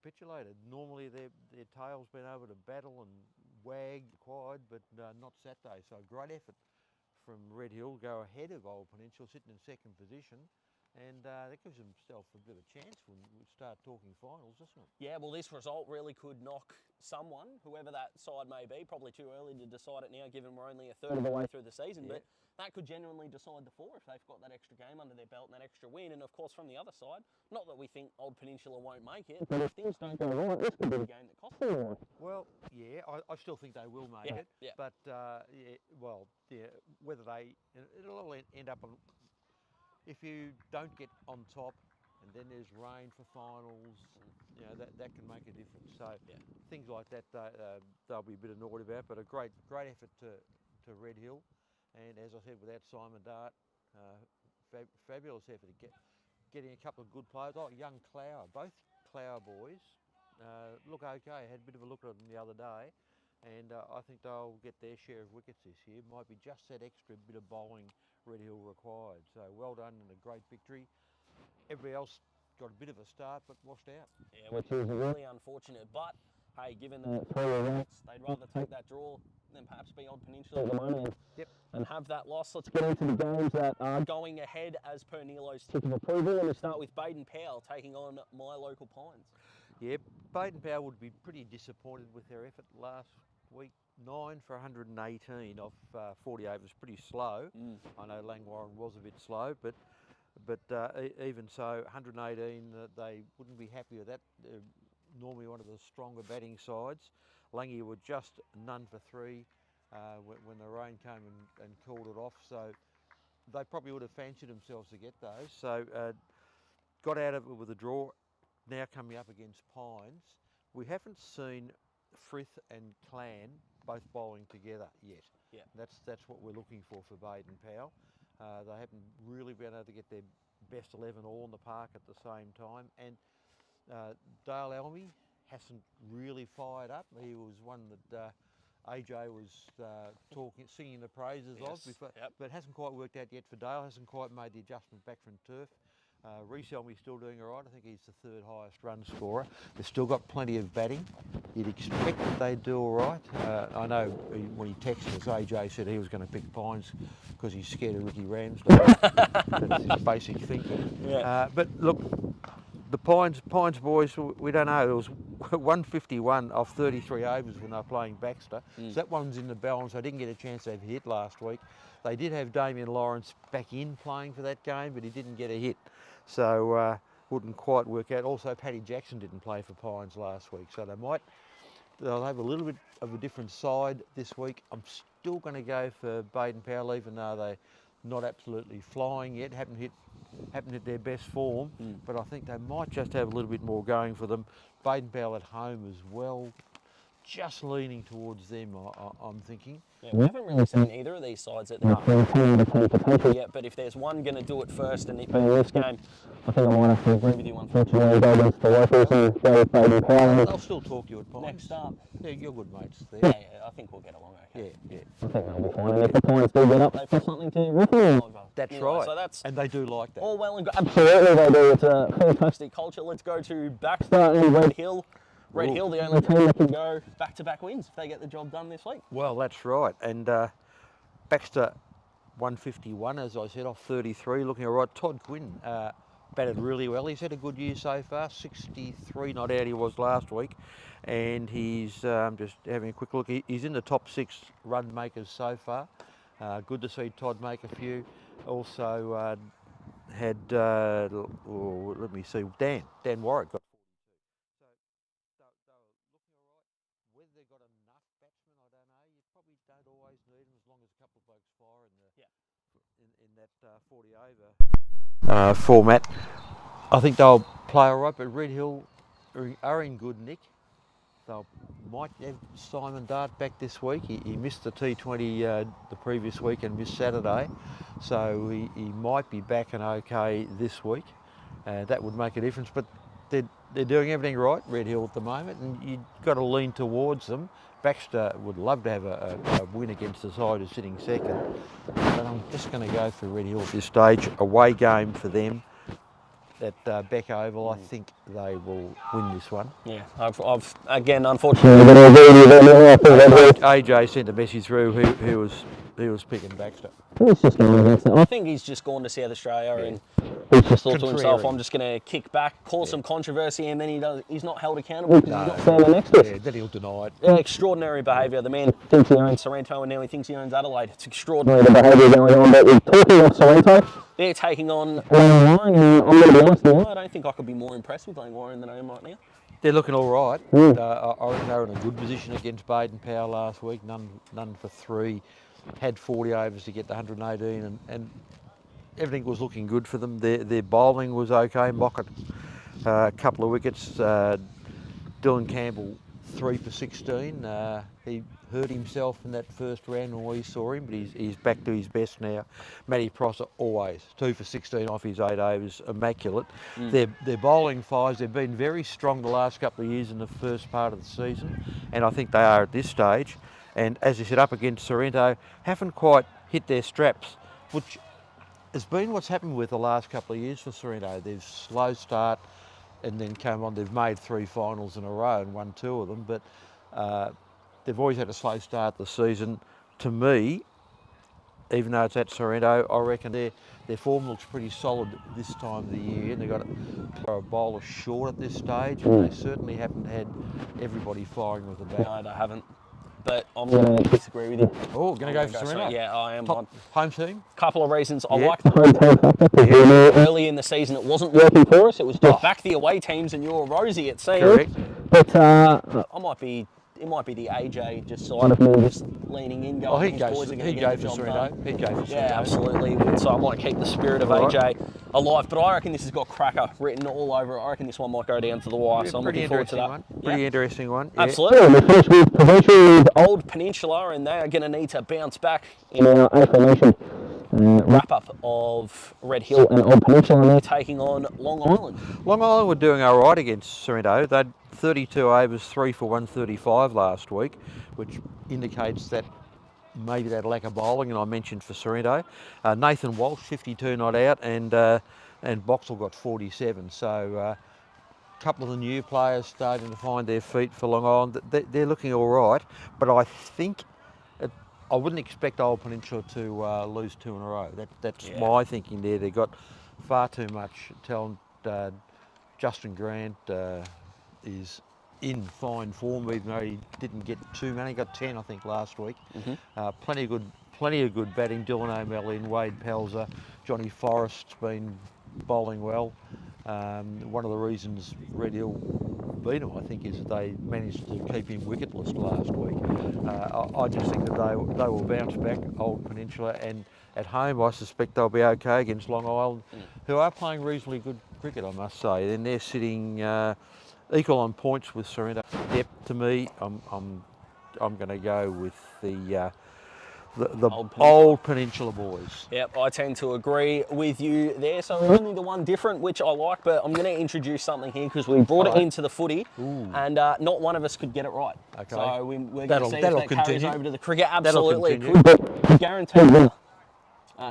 capitulated. Normally their tail's been able to battle and wag quite, but not Saturday. So great effort from Red Hill, go ahead of Old Peninsula, sitting in second position. And that gives himself a bit of a chance when we start talking finals, doesn't it? Yeah, well, this result really could knock someone, whoever that side may be. Probably too early to decide it now, given we're only a third of the way through the season. But that could genuinely decide the four if they've got that extra game under their belt and that extra win. And, of course, from the other side, not that we think Old Peninsula won't make it, but if things don't go right, this could be the game that costs them. Well, yeah, I still think they will make it. Yeah. But, whether it'll all end up on... If you don't get on top and then there's rain for finals, that can make a difference. So things like that they'll be a bit annoyed about, but a great effort to Red Hill. And as I said, without Simon Dart, fabulous effort to getting a couple of good players. Oh, young Clower, both Clower boys look okay. I had a bit of a look at them the other day. And I think they'll get their share of wickets this year. Might be just that extra bit of bowling Red Hill required. So well done and a great victory. Everybody else got a bit of a start but washed out. Yeah, which is really unfortunate. But hey, given the 3 ranks, they'd rather take that draw than perhaps be Old Peninsula at the moment and have that loss. Let's get into the games that are going ahead as per Nilo's tick of approval. And we start with Baden Powell taking on my local Pines. Yeah, Baden Powell would be pretty disappointed with their effort last week. 9 for 118 off 48 was pretty slow. I know Langwarren was a bit slow, but even so, 118, they wouldn't be happy with that. They're normally one of the stronger batting sides. Langy were just none for 3 when the rain came and cooled it off, so they probably would have fancied themselves to get those. So got out of it with a draw. Now coming up against Pines. We haven't seen Frith and Clan both bowling together yet. Yeah. That's what we're looking for Baden Powell. They haven't really been able to get their best 11 all in the park at the same time. And Dale Elmy hasn't really fired up. He was one that AJ was singing the praises of before, but it hasn't quite worked out yet for Dale. Hasn't quite made the adjustment back from turf. Reece Elmy's still doing all right. I think he's the 3rd highest run scorer. They've still got plenty of batting. You'd expect that they'd do all right. I know when he texted us, AJ said he was going to pick Pines because he's scared of Ricky Ramsdale. That's his basic thinking. Yeah. But look, the Pines boys, we don't know. It was 151 off 33 overs when they were playing Baxter. So that one's in the balance. I didn't get a chance to have a hit last week. They did have Damien Lawrence back in playing for that game, but he didn't get a hit. So wouldn't quite work out. Also, Paddy Jackson didn't play for Pines last week, so they'll have a little bit of a different side this week. I'm still going to go for Baden Powell, even though they're not absolutely flying yet, haven't hit their best form, but I think they might just have a little bit more going for them. Baden Powell at home as well, just leaning towards them, I'm thinking. Yeah, we haven't really seen either of these sides at the potential yet, but if there's one going to do it first, and it being this game, I think I might have to agree with you, unfortunately, go against the locals and go with Baden Powell. I'll still talk to you at Pines. Next up. Yeah, you're good mates there. Yeah, I think we'll get along okay. Yeah. I think they'll be fine, and if the Pines do get up, they've got something to rip. That's right, so and they do like that. All well and good. Absolutely they do. It's a fantastic culture. Let's go to Baxter and Red Hill. Red Hill, the only team that can go back-to-back wins if they get the job done this week. Well, that's right. And Baxter 151, as I said, off 33, looking all right. Todd Quinn batted really well. He's had a good year so far, 63 not out he was last week. And he's just having a quick look. He's in the top 6 run makers so far. Good to see Todd make a few. Also had, let me see, Dan Warwick got 42. So they were looking all right. Whether they've got enough batsmen, I don't know. You probably don't always need them as long as a couple of blokes fire in that 40 over format. I think they'll play all right, but Red Hill are in good nick. They might have Simon Dart back this week. He missed the T20 the previous week and missed Saturday, so he might be back and okay this week. That would make a difference, but they're doing everything right, Red Hill, at the moment, and you've got to lean towards them. Baxter would love to have a win against the side who's sitting second, but I'm just going to go for Red Hill at this stage. Away game for them. at Beck Oval. I think they will win this one. Yeah, I've again, unfortunately, AJ sent a message through. He was picking Baxter. He's just going against it. I think he's just gone to South Australia and he's just thought to himself, I'm just going to kick back, cause some controversy, and then he's not held accountable because he's not standing next to us. Yeah, then he'll deny it. Yeah, extraordinary behaviour. The man thinks he owns Sorrento and now he thinks he owns Adelaide. It's extraordinary the behaviour going on. But we're talking of Sorrento. They're taking on Langwarrin, and I'm going to be honest with you, I don't think I could be more impressed with Langwarrin than I am right now. They're looking all right. I reckon they were in a good position against Baden Power last week. None for 3. Had 40 overs to get to 118, and everything was looking good for them. Their bowling was okay. Mockett, a couple of wickets. Dylan Campbell, 3 for 16. He hurt himself in that first round when we saw him, but he's back to his best now. Matty Prosser, always 2 for 16 off his 8 overs, immaculate. Their bowling fives, they've been very strong the last couple of years in the first part of the season, and I think they are at this stage. And as you said, up against Sorrento, haven't quite hit their straps, which has been what's happened with the last couple of years for Sorrento. They've slow start and then come on. They've made 3 finals in a row and won 2 of them, but they've always had a slow start the season. To me, even though it's at Sorrento, I reckon their form looks pretty solid this time of the year. And they've got a bowler short at this stage, and they certainly haven't had everybody firing with the bat. No, they haven't. But I'm going to disagree with you. Oh, going to go for Sorrento? Yeah, I am. Home team? Couple of reasons. I like the home team factor because early in the season it wasn't working for us. It was just back the away teams and you're rosy, it seems. Correct. But it might be the AJ just side of me just leaning in, going, these boys are going to get the job done. He'd go for Sorrento. Yeah, absolutely. So I might keep the spirit of AJ alive. But I reckon this has got cracker written all over it. I reckon this one might go down to the wire. So I'm looking forward to that. Pretty interesting one. Yeah. Absolutely. We finish with provincial with Old Peninsula, and they are going to need to bounce back in our affirmation wrap-up of Red Hill and Old Peninsula, and they're taking on Long Island. Long Island were doing all right against Sorrento. They'd 32 overs, 3 for 135 last week, which indicates that maybe that lack of bowling, and I mentioned for Sorrento. Nathan Walsh, 52 not out, and Boxall got 47. So a couple of the new players starting to find their feet for Long Island. They're looking all right, but I think I wouldn't expect Old Peninsula to lose 2 in a row. That's my thinking there. They've got far too much talent. Justin Grant is in fine form, even though he didn't get too many. He got 10, I think, last week. Plenty of good batting. Dylan O'Malley, Wade Pelzer, Johnny Forrest's been bowling well. One of the reasons Red Hill beat them, I think, is that they managed to keep him wicketless last week. I just think that they will bounce back, Old Peninsula, and at home I suspect they'll be okay against Long Island, who are playing reasonably good cricket, I must say. And they're sitting equal on points with Sorrento. Yep, to me, I'm going to go with the old Peninsula boys. Yep, I tend to agree with you there. So only the one different, which I like, but I'm going to introduce something here because we brought it into the footy, and not one of us could get it right. Okay. So we're going to see if that carries over to the cricket. Absolutely. But guaranteed winner.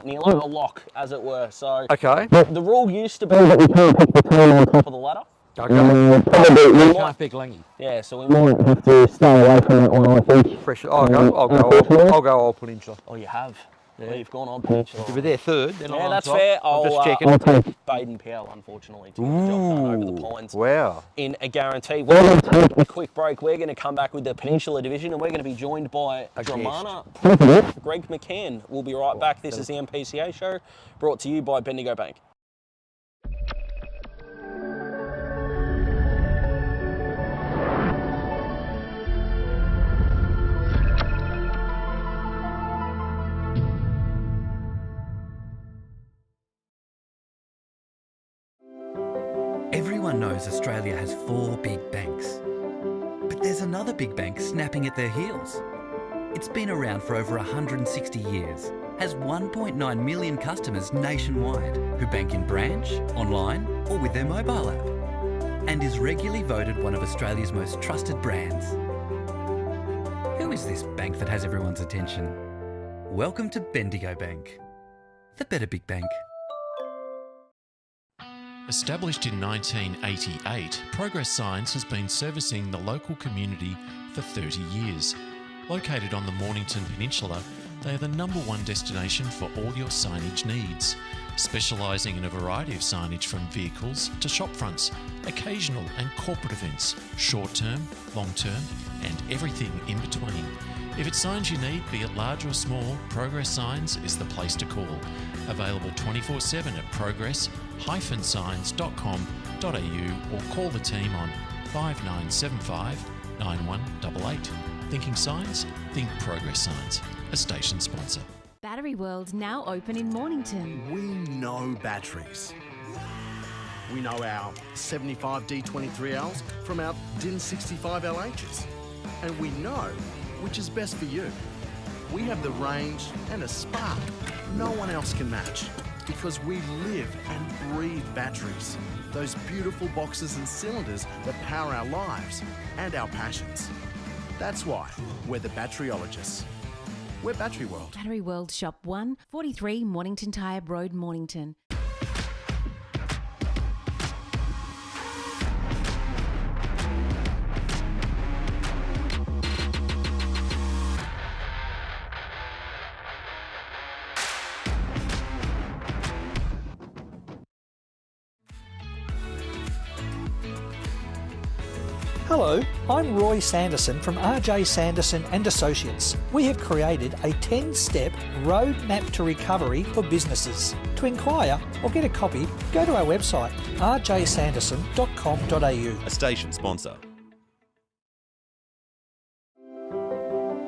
Neil, a lock, as it were. So okay. The rule used to be that we can't pick the team on top of the ladder. Okay. Probably we can't pick Langy. Yeah, so we might have to stay away from that one, I think. I'll go Old Peninsula. Oh, you have? Yeah. You've gone Old Peninsula. If they're third, then yeah, that's fair. I'm just checking. I'll take Baden Powell, unfortunately, to get the job done over the Pines. Wow. In a guarantee. We're going to take a quick break. We're going to come back with the Peninsula Division, and we're going to be joined by Dramana. Greg McCann. We'll be right back. This is the MPCA show, brought to you by Bendigo Bank. Everyone knows Australia has 4 big banks. But there's another big bank snapping at their heels. It's been around for over 160 years, has 1.9 million customers nationwide who bank in branch, online or with their mobile app, and is regularly voted one of Australia's most trusted brands. Who is this bank that has everyone's attention? Welcome to Bendigo Bank, the better big bank. Established in 1988, Progress Signs has been servicing the local community for 30 years. Located on the Mornington Peninsula, they are the #1 destination for all your signage needs, specialising in a variety of signage from vehicles to shop fronts, occasional and corporate events, short-term, long-term and everything in between. If it's signs you need, be it large or small, Progress Signs is the place to call. Available 24/7 at progress-signs.com.au or call the team on 5975 9188. Thinking signs? Think Progress Signs, a station sponsor. Battery World now open in Mornington. We know batteries. We know our 75 D23Ls from our DIN 65 LHs. And we know which is best for you. We have the range and a spark no one else can match because we live and breathe batteries. Those beautiful boxes and cylinders that power our lives and our passions. That's why we're the batteryologists. We're Battery World. Battery World Shop 1, 43 Mornington Tyre Road, Mornington. Hello, I'm Roy Sanderson from RJ Sanderson and Associates. We have created a 10-step roadmap to recovery for businesses. To inquire or get a copy, go to our website rjsanderson.com.au. A station sponsor.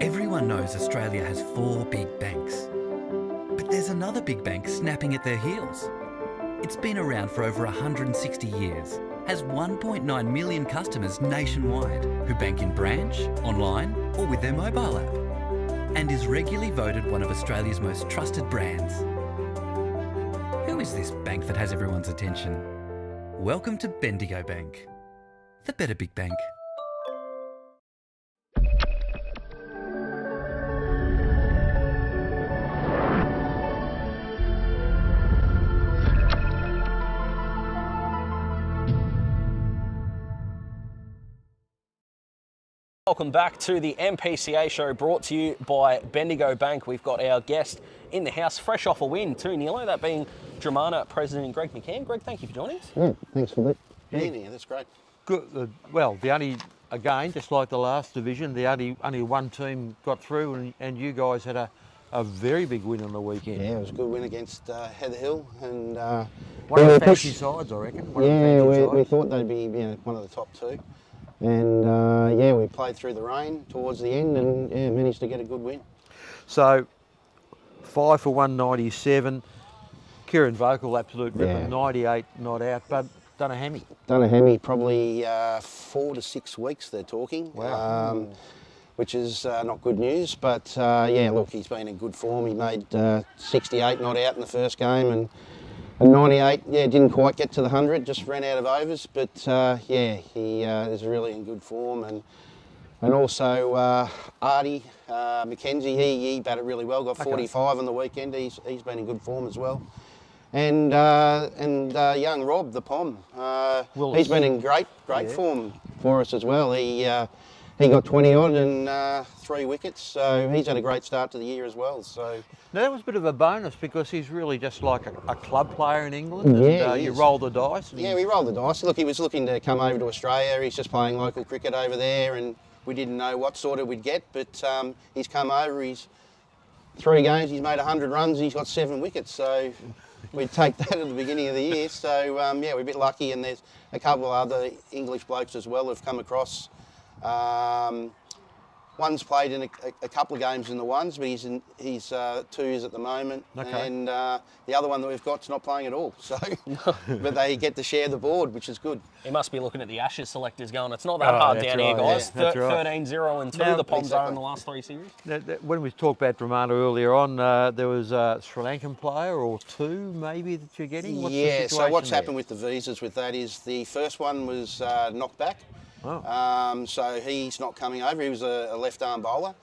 Everyone knows Australia has 4 big banks. But there's another big bank snapping at their heels. It's been around for over 160 years, has 1.9 million customers nationwide who bank in branch, online or with their mobile app, and is regularly voted one of Australia's most trusted brands. Who is this bank that has everyone's attention? Welcome to Bendigo Bank, the better big bank. Welcome back to the MPCA show brought to you by Bendigo Bank. We've got our guest in the house, fresh off a win too, Neilo, that being Dramana President Greg McCann. Greg, thank you for joining us. Yeah, thanks for being here. That's great. Good. Well, the only, again, just like the last division, the only one team got through, and you guys had a very big win on the weekend. Yeah, it was a good win against Heather Hill, and one of the fancy sides, I reckon. We thought they'd be one of the top 2. And we played through the rain towards the end and managed to get a good win. So 5 for 197. Kieran Vocal, absolute ripper, 98 not out, but done a hammy. Done a hammy, probably 4 to 6 weeks they're talking. Wow. Which is not good news, but look, he's been in good form. He made 68 not out in the first game and 98, didn't quite get to the 100, just ran out of overs, but he is really in good form. And also Artie Mackenzie, he batted really well, got 45 on the weekend. He's been in good form as well. And young Rob, the Pom, he's been in great form for us as well. He got 20 odd and 3 wickets, so he's had a great start to the year as well. So now that was a bit of a bonus because he's really just like a club player in England. And, you roll the dice. Yeah, we rolled the dice. Look, he was looking to come over to Australia. He's just playing local cricket over there, and we didn't know what sort of we'd get, but he's come over. He's 3 games. He's made 100 runs. He's got 7 wickets. So we'd take that at the beginning of the year. So we're a bit lucky, and there's a couple of other English blokes as well who've come across. One's played in a couple of games in the ones, but he's 2s at the moment. Okay. And the other one that we've got's not playing at all. So, but they get to share the board, which is good. He must be looking at the Ashes selectors going, it's not that hard down here, guys. Yeah, 13-0 and 2, now, the Poms are in the last 3 series. Now, when we talked about Dramana earlier on, there was a Sri Lankan player or 2 maybe that you're getting? So what's happened with the visas with that is the first one was knocked back. Oh. So he's not coming over. He was a left-arm bowler,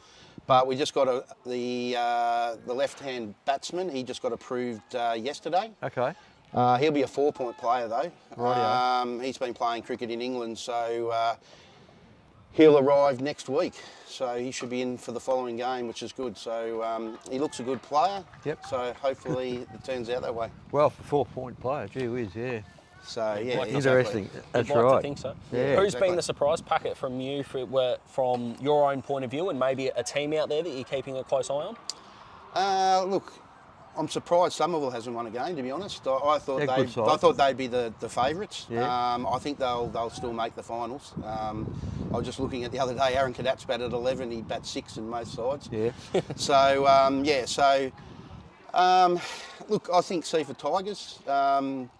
but we just got the left-hand batsman. He just got approved yesterday. Okay. He'll be a 4-point player though. Rightio. He's been playing cricket in England, so he'll arrive next week. So he should be in for the following game, which is good. So he looks a good player. Yep. So hopefully it turns out that way. Well, for 4-point player, gee whiz, yeah. So yeah, Interesting. exactly. That's You'd like right. to think so. Yeah, Who's exactly. been the surprise packet from you, from your own point of view, and maybe a team out there that you're keeping a close eye on? Look, I'm surprised Somerville hasn't won a game. To be honest, I thought They're good side. I thought they'd be the favourites. Yeah. I think they'll still make the finals. I was just looking at the other day. Aaron Cadet's batted 11. He bats 6 in most sides. Yeah. So look, I think Seaford Tigers.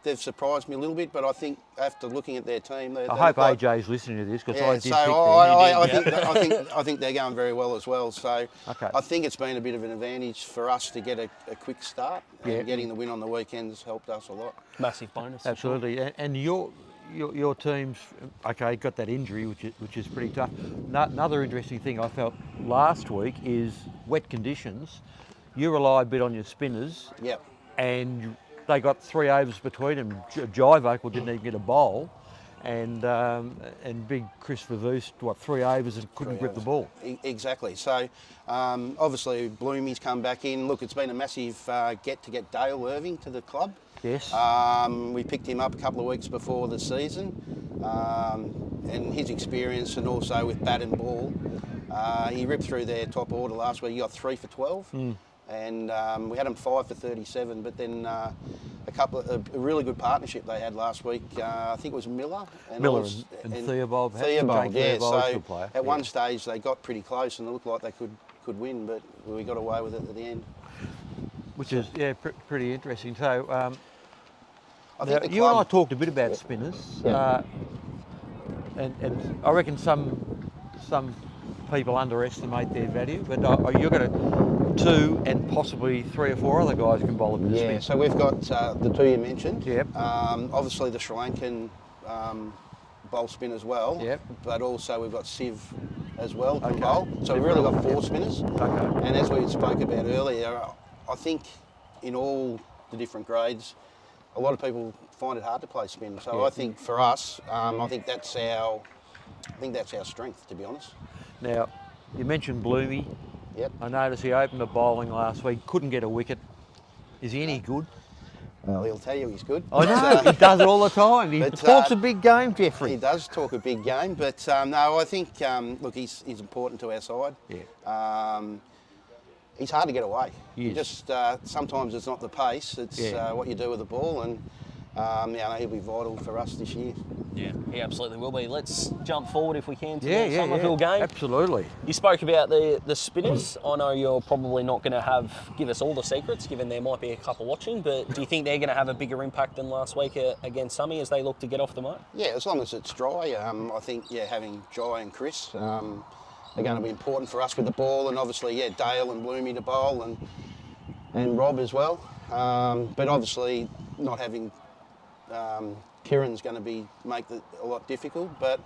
They've surprised me a little bit, but I think after looking at their team, I hope AJ's listening to this because I did so pick them. I think they're going very well as well. So Okay. I think it's been a bit of an advantage for us to get a quick start. Yeah. And getting the win on the weekends helped us a lot. Massive bonus. Absolutely. And your team's okay. Got that injury, which is pretty tough. Another interesting thing I felt last week is wet conditions. You rely a bit on your spinners. Yep. And they got 3 overs between them. Jive Oakle didn't even get a bowl, and big Chris Vervoest, 3 overs and couldn't grip the ball. Exactly. So obviously Bloomy's come back in. Look, it's been a massive get to get Dale Irving to the club. Yes. We picked him up a couple of weeks before the season, and his experience, and also with bat and ball, he ripped through their top order last week. He got 3 for 12. And we had him 5 for 37, but then a really good partnership they had last week. I think it was Miller and Theobald. Theobald, yeah. So good player. at one stage they got pretty close and it looked like they could win, but we got away with it at the end. Which is pretty interesting. So I think the you and I club, talked a bit about spinners, Yeah. and I reckon some people underestimate their value, but you're going to 2 and possibly 3 or 4 other guys can bowl a bit of spin. so we've got the 2 you mentioned. Yep. Obviously the Sri Lankan bowl spin as well. Yep. But also we've got Siv as well can Okay. bowl. So we've really got 4 spinners. Okay. And as we spoke about earlier, I think in all the different grades, a lot of people find it hard to play spin. So Yeah. I think for us, I think that's our strength, to be honest. Now, you mentioned Bloomy. Yep. I noticed he opened the bowling last week, couldn't get a wicket. Is he any good? Well, he'll tell you he's good. I know, he does it all the time. He but, talks a big game, He Jeffrey. does talk a big game, but no, I think, look, he's important to our side. Yeah. He's hard to get away. He is. Just sometimes it's not the pace, it's what you do with the ball, and he'll be vital for us this year. Yeah, he absolutely will be. Let's jump forward if we can to the Yeah, Somerville game. Absolutely. You spoke about the spinners. I know you're probably not going to give us all the secrets, given there might be a couple watching, but do you think they're going to have a bigger impact than last week against Summy as they look to get off the mark? Yeah, as long as it's dry. I think, having Jai and Chris are going to be important for us with the ball, and obviously, Dale and Bloomy to bowl, and Rob as well. But obviously, not having Kieran's going to make it a lot difficult, but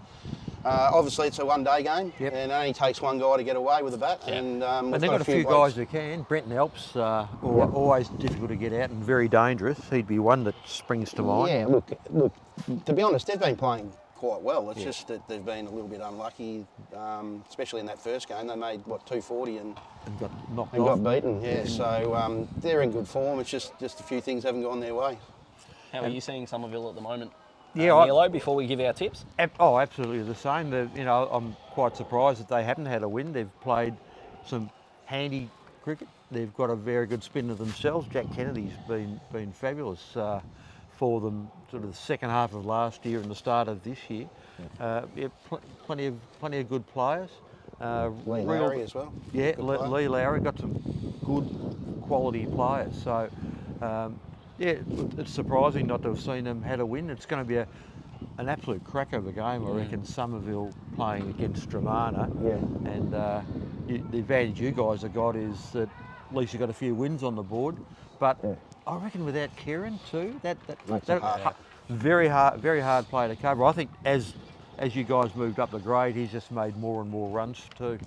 obviously it's a one-day game, Yep. and it only takes one guy to get away with a bat. Yeah. And And they've got a few guys who can. Brenton Elps, always difficult to get out and very dangerous. He'd be one that springs to mind. Yeah, look. To be honest, they've been playing quite well. It's just that they've been a little bit unlucky, especially in that first game. They made 240 and got knocked and off. got beaten. Yeah, so they're in good form. It's just a few things haven't gone their way. How are you seeing Somerville at the moment? Yeah, Nilo, before we give our tips? Absolutely the same. I'm quite surprised that they haven't had a win. They've played some handy cricket. They've got a very good spinner themselves. Jack Kennedy's been fabulous for them. Sort of the second half of last year and the start of this year. Plenty of good players. Lee Lowry as well. Yeah, Good player. Lee Lowry got some good quality players. So. It's surprising not to have seen them had a win. It's going to be an absolute cracker of a game, I reckon. Somerville playing against Stromana. Yeah. And the advantage you guys have got is that at least you've got a few wins on the board. But I reckon without Kieran too, that very hard player to cover. I think as you guys moved up the grade, he's just made more and more runs too.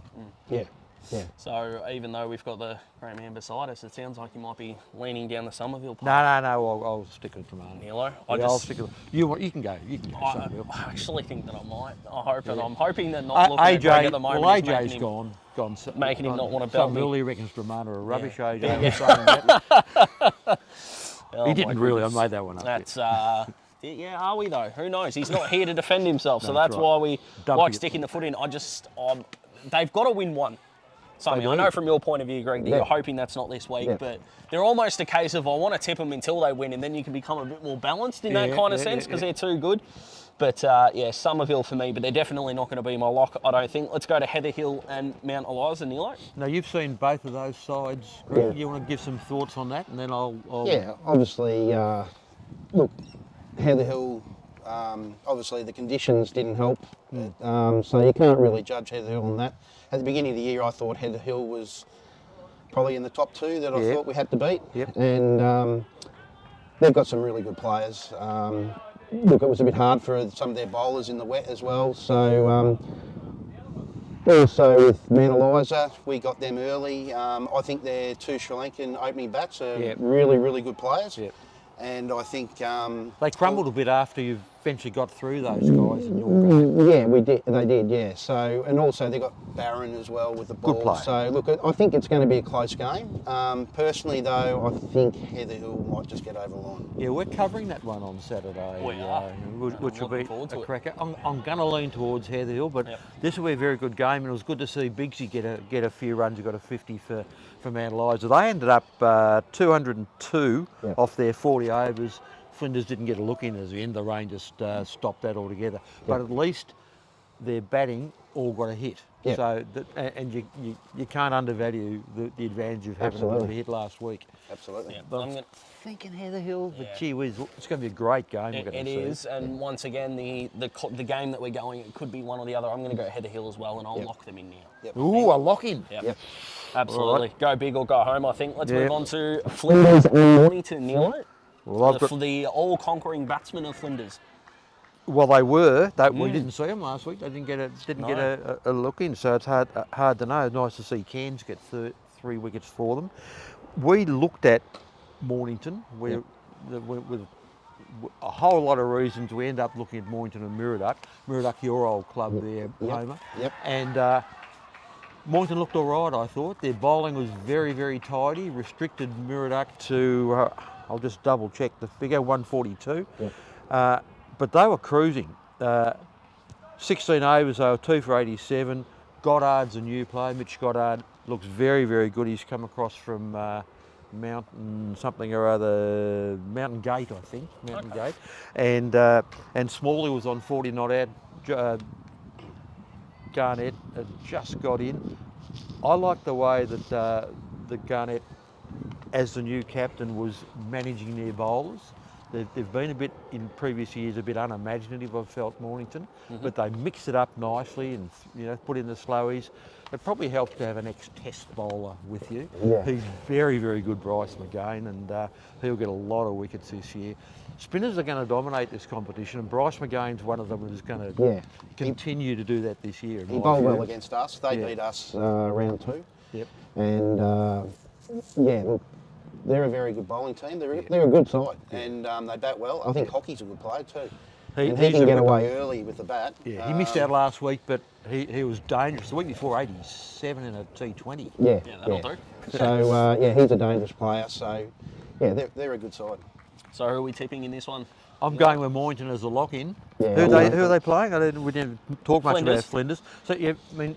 Yeah. Yeah. So even though we've got the great man beside us, it sounds like you might be leaning down the Somerville path. No. I'll stick with Romano. Nilo, I'll stick with you. You can go. You can go. I Somerville. actually think that I might. I'm hoping that not looking at Greg at the moment. Well, is AJ's making him, gone. making him not want to belt me. Somerville, he reckons Romano are rubbish. Yeah. AJ Yeah. was saying that. Oh, He my didn't really. I goodness. made that one up. That's yeah. Are we though? Who knows? He's not here to defend himself, so That's that's right. why we Dump like it. sticking the foot in. They've got to win one. Something They I do. know from your point of view, Greg, that Yeah. you're hoping that's not this week, Yeah. but they're almost a case of I want to tip them until they win, and then you can become a bit more balanced in that Yeah, kind of yeah, sense yeah, because yeah. they're too good. But yeah, Somerville for me, but they're definitely not going to be my lock, I don't think. Let's go to Heather Hill and Mount Eliza, Nilo. Now you've seen both of those sides. Yeah. You want to give some thoughts on that, and then I'll Yeah, obviously, look, Heather Hill, obviously the conditions didn't help, so you can't really judge Heather Hill on that. At the beginning of the year, I thought Heather Hill was probably in the top two that I Yep. thought we had to beat, Yep. and they've got some really good players. Look, it was a bit hard for some of their bowlers in the wet as well, so also with Mount Eliza, we got them early. I think their two Sri Lankan opening bats are Yep. really, really good players. Yep. And I think They crumbled a bit after you eventually got through those guys in your game. yeah, we did. They did, yeah. So, and also they got Barron as well with the ball. Good player. So, look, I think it's going to be a close game. Personally, though, I think Heather Hill might just get over the line. Yeah, we're covering that one on Saturday, We are. which will looking be forward to a it. cracker. I'm going to lean towards Heather Hill, but Yep. this will be a very good game, and it was good to see Biggsy get a few runs. He got a 50 for Mount Eliza. They ended up 202 Yep. off their 40 overs. Flinders didn't get a look in as the end. The rain just stopped that altogether. But at least their batting all got a hit. Yep. So and you can't undervalue the advantage of having a Absolutely. hit last week. Absolutely. Yeah, But I'm I'm gonna- thinking Heather Hill, but Yeah. gee whiz, it's going to be a great game. we're It going to see. is, and once again, the game that we're going, it could be one or the other. I'm going to go Heather Hill as well, and I'll Yep. lock them in now. Yep. Ooh, a lock in. Yep. Yep. Absolutely. Go big or go home, I think. Let's Yeah. move on to Flinders and Mornington, Nilo. Well, I've got, The all-conquering batsmen of Flinders. well, they were. We didn't see them last week. They didn't get No. a look in, so it's hard to know. Nice to see Cairns get 3 wickets for them. We looked at Mornington. With a whole lot of reasons, we end up looking at Mornington and Miraduc. Miraduc, your old club there, Homer. Yep. And Mornington looked all right, I thought. Their bowling was very, very tidy, restricted Miraduc to, I'll just double check the figure, 142. Yep. But they were cruising. 16 overs, they were 2 for 87. Goddard's a new player. Mitch Goddard looks very, very good. He's come across from Mountain something or other, Mountain Gate, I think, Mountain Gate. And Smalley was on 40 not out. Garnett had just got in. I like the way that Garnett, as the new captain, was managing their bowlers. They've been a bit, in previous years, a bit unimaginative, I've felt, Mornington, but they mixed it up nicely and put in the slowies. It probably helps to have an ex-test bowler with you. Yeah. He's very, very good, Bryce McGain, and he'll get a lot of wickets this year. Spinners are going to dominate this competition, and Bryce McGain's one of them who's going to continue to do that this year. in He my bowled view. well against us. They Yeah. beat us round 2. Yep. And yeah, look, they're a very good bowling team. They're a good side, and they bat well. I think Hockey's a good player too. And he he's can a get ripper. away early with the bat. Yeah, he missed out last week, but he was dangerous. The week before, 87 in a T20. Yeah, Yeah, that'll do. So yeah, he's a dangerous player. So yeah, they're a good side. So who are we tipping in this one? I'm going with Mornington as a lock-in. Yeah, Who are they playing? We didn't talk much Flinders. about Flinders. So yeah, I mean,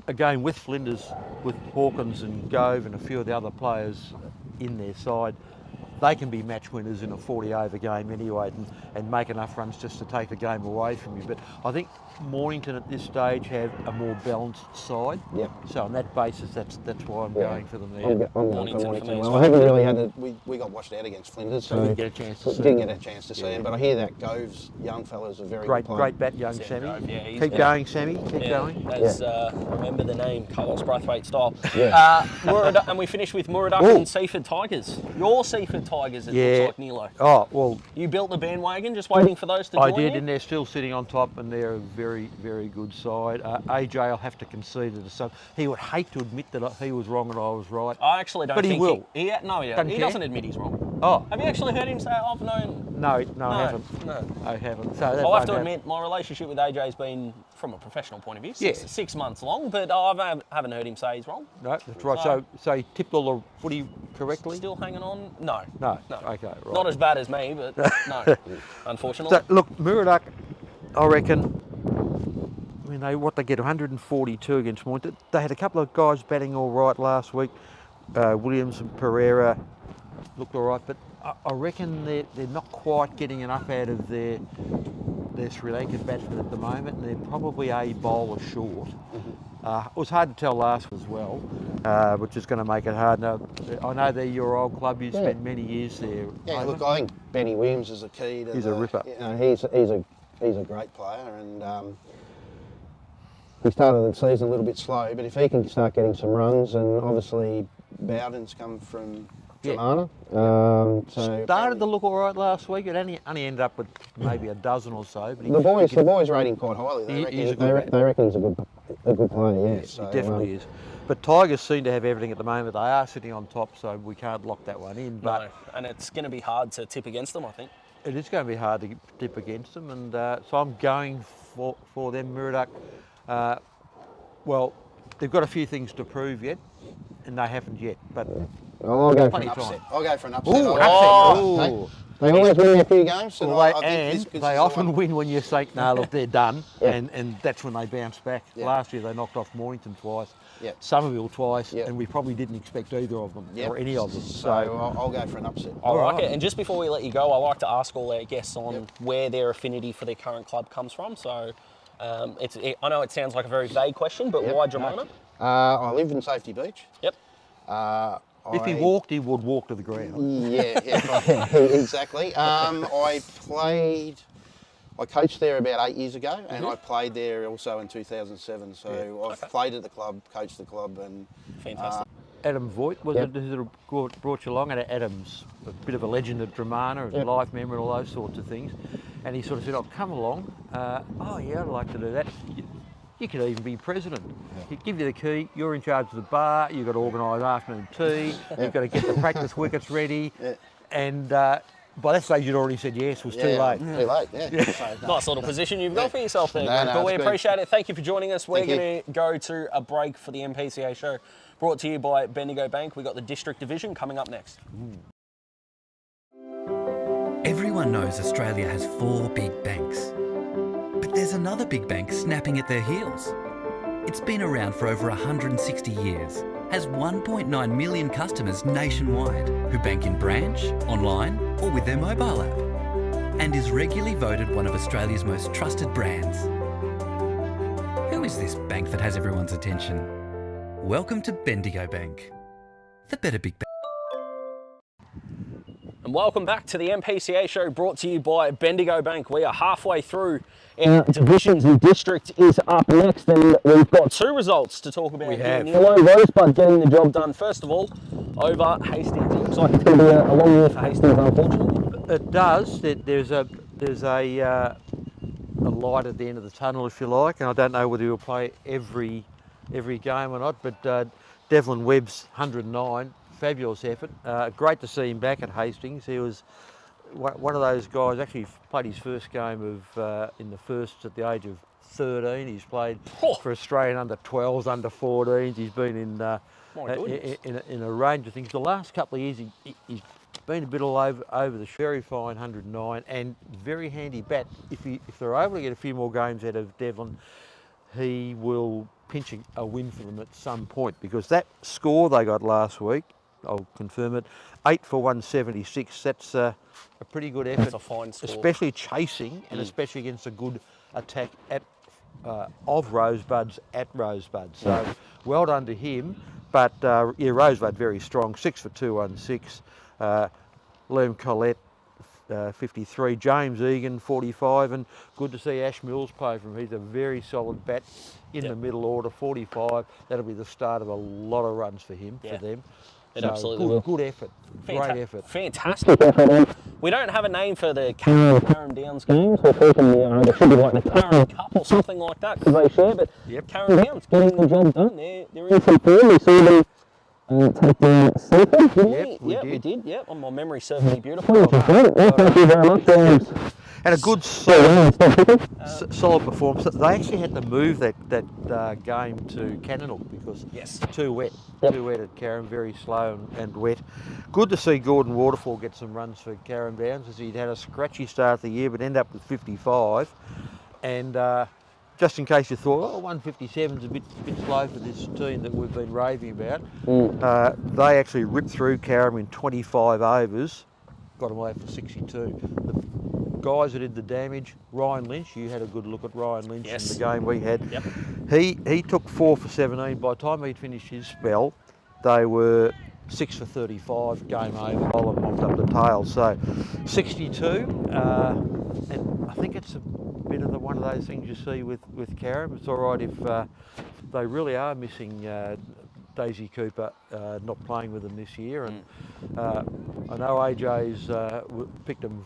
again with Flinders, with Hawkins and Gove and a few of the other players in their side, they can be match winners in a 40-over game anyway, and make enough runs just to take the game away from you. But I think Mornington at this stage have a more balanced side. Yep. So on that basis, that's why I'm Yeah. going for them there. I'm going for Mornington for Mornington. me as Well, well. I haven't really had it. We got washed out against Flinders, So so you didn't get a chance to see didn't them. get a chance to see Yeah. him. But I hear that Gove's young fella's a very Great, good player. great bat, young Sam Sammy. Grove, yeah, he's Keep good. going, Sammy. Keep going. That's, remember the name, Carlos Brathwaite style. Yeah. And we finish with Muraduc Ooh. and Seaford Tigers. Your Seaford Tigers, it Yeah. looks like, Nilo. Oh, well, You built the bandwagon just waiting for those to I join did, you? and they're still sitting on top, and they're a very, very good side. AJ, I'll have to concede it to some. He would hate to admit that he was wrong and I was right. I actually don't But he think will. he Doesn't he care? doesn't admit he's wrong. Oh, Have you actually heard him say, I've known... no, I haven't. No. I haven't. So that I'll have won't to happen. admit, my relationship with AJ's been, from a professional point of view, Yeah. 6 months long, but I haven't heard him say he's wrong. No, that's right. So he tipped all the footy correctly? Still hanging on? No. No. Okay, right. Not as bad as me, but no, unfortunately. So, look, Murdoch, I reckon, I mean, they get 142 against Moynton. They had a couple of guys batting all right last week. Williams and Pereira looked all right, but I reckon they're not quite getting enough out of their Sri Lankan batsmen at the moment, and they're probably a bowler short. It was hard to tell last as well, which is going to make it hard. Now, I know they're your old club. You spent many years there. Yeah, look, I think Benny Williams is a key to He's a ripper. You know, he's a great player, and he started the season a little bit slow, but if he can start getting some runs, and obviously Bowden's come from Jamana. Started to look all right last week. It only ended up with maybe a dozen or so. But the boys rate him quite highly. They reckon he's a good player. Yeah, so, he definitely is. But Tigers seem to have everything at the moment. They are sitting on top, so we can't lock that one in. But no, and it's going to be hard to tip against them, I think. It is going to be hard to dip against them, and so I'm going for them. Murdoch. Well, they've got a few things to prove yet, and they haven't yet. But I'll go for plenty an of upset. time. I'll go for an upset. Ooh, They always win a few games, Well, I think this they is often the one. win when you say, no, look, they're done, Yeah. and that's when they bounce back. Yeah. Last year they knocked off Mornington twice, Yeah. Somerville twice, Yeah. and we probably didn't expect either of them, Yep. or any of them. So I'll go for an upset. I like right. it. And just before we let you go, I like to ask all our guests on where their affinity for their current club comes from. So I know it sounds like a very vague question, but why Jamana? I live in Safety Beach. Yep. If he walked, he would walk to the ground. Yeah, exactly. I coached there about 8 years ago, and I played there also in 2007. So I've played at the club, coached the club, and Fantastic. Adam Voigt was it who brought you along, and Adam's a bit of a legend at Dramana, and life member and all those sorts of things. And he sort of said, "Oh, come along. I'd like to do that. You could even be president. He'd give you the key, you're in charge of the bar, you've got to organise afternoon tea, you've got to get the practice wickets ready." And by that stage you'd already said yes, it was too late. Too late, yeah. So, Nice little position you've got for yourself there, No, Greg. no, But we it's good. appreciate it. Thank you for joining us. We're Thank you. going to go to a break for the MPCA show, brought to you by Bendigo Bank. We've got the District Division coming up next. Everyone knows Australia has 4 big banks. But there's another big bank snapping at their heels. It's been around for over 160 years, has 1.9 million customers nationwide who bank in branch, online or with their mobile app, and is regularly voted one of Australia's most trusted brands. Who is this bank that has everyone's attention? Welcome to Bendigo Bank, the better big bank. And welcome back to the MPCA show, brought to you by Bendigo Bank. We are halfway through our divisions. The district is up next, and we've got 2 results to talk about. We have. Hello, Rosebud getting the job done. First of all, over Hastings. It looks like it's going to be a long year for Hastings, unfortunately. It does. There's a light at the end of the tunnel, if you like, and I don't know whether he'll play every game or not, but Devlin Webb's 109, fabulous effort. Great to see him back at Hastings. He was one of those guys, actually played his first game in the first at the age of 13. He's played for Australian under 12s, under 14s. He's been in a range of things. The last couple of years he's been a bit all over the very fine 109 and very handy bat. If they're able to get a few more games out of Devlin, he will pinch a win for them at some point, because that score they got last week, I'll confirm it, 8 for 176. That's a pretty good effort. That's a fine score. Especially chasing and especially against a good attack of Rosebuds at Rosebuds. So well done to him. But Rosebud very strong, 6 for 216. Liam Collette, 53. James Egan, 45. And good to see Ash Mills play for him. He's a very solid bat in the middle order, 45. That'll be the start of a lot of runs for him, for them. It So absolutely will. Good effort. Great effort. Fantastic effort. And we don't have a name for the Carrum Downs games. We're thinking there should be like the Carrum Cup or something like that because they share. But Carrum Downs getting the job done. They're in some form. We saw them take down Seaford, didn't we? We did. Yep, my memory serves me beautifully. Which is great. Thank you very much, James. And a good solid performance. They actually had to move that game to Cannonook because too wet. Too wet at Carrum, very slow and wet. Good to see Gordon Waterfall get some runs for Carrum Downs as he'd had a scratchy start of the year but ended up with 55. And just in case you thought, 157 is a bit slow for this team that we've been raving about, they actually ripped through Carrum in 25 overs, got them away for 62. The guys that did the damage, Ryan Lynch, you had a good look at Ryan Lynch in the game we had. He took 4 for 17. By the time he'd finished his spell, they were 6 for 35, game over. Bowler mopped up the tail. So 62, and I think it's a bit of one of those things you see with Carrum. It's all right if they really are missing Daisy Cooper not playing with them this year, and I know AJ's picked them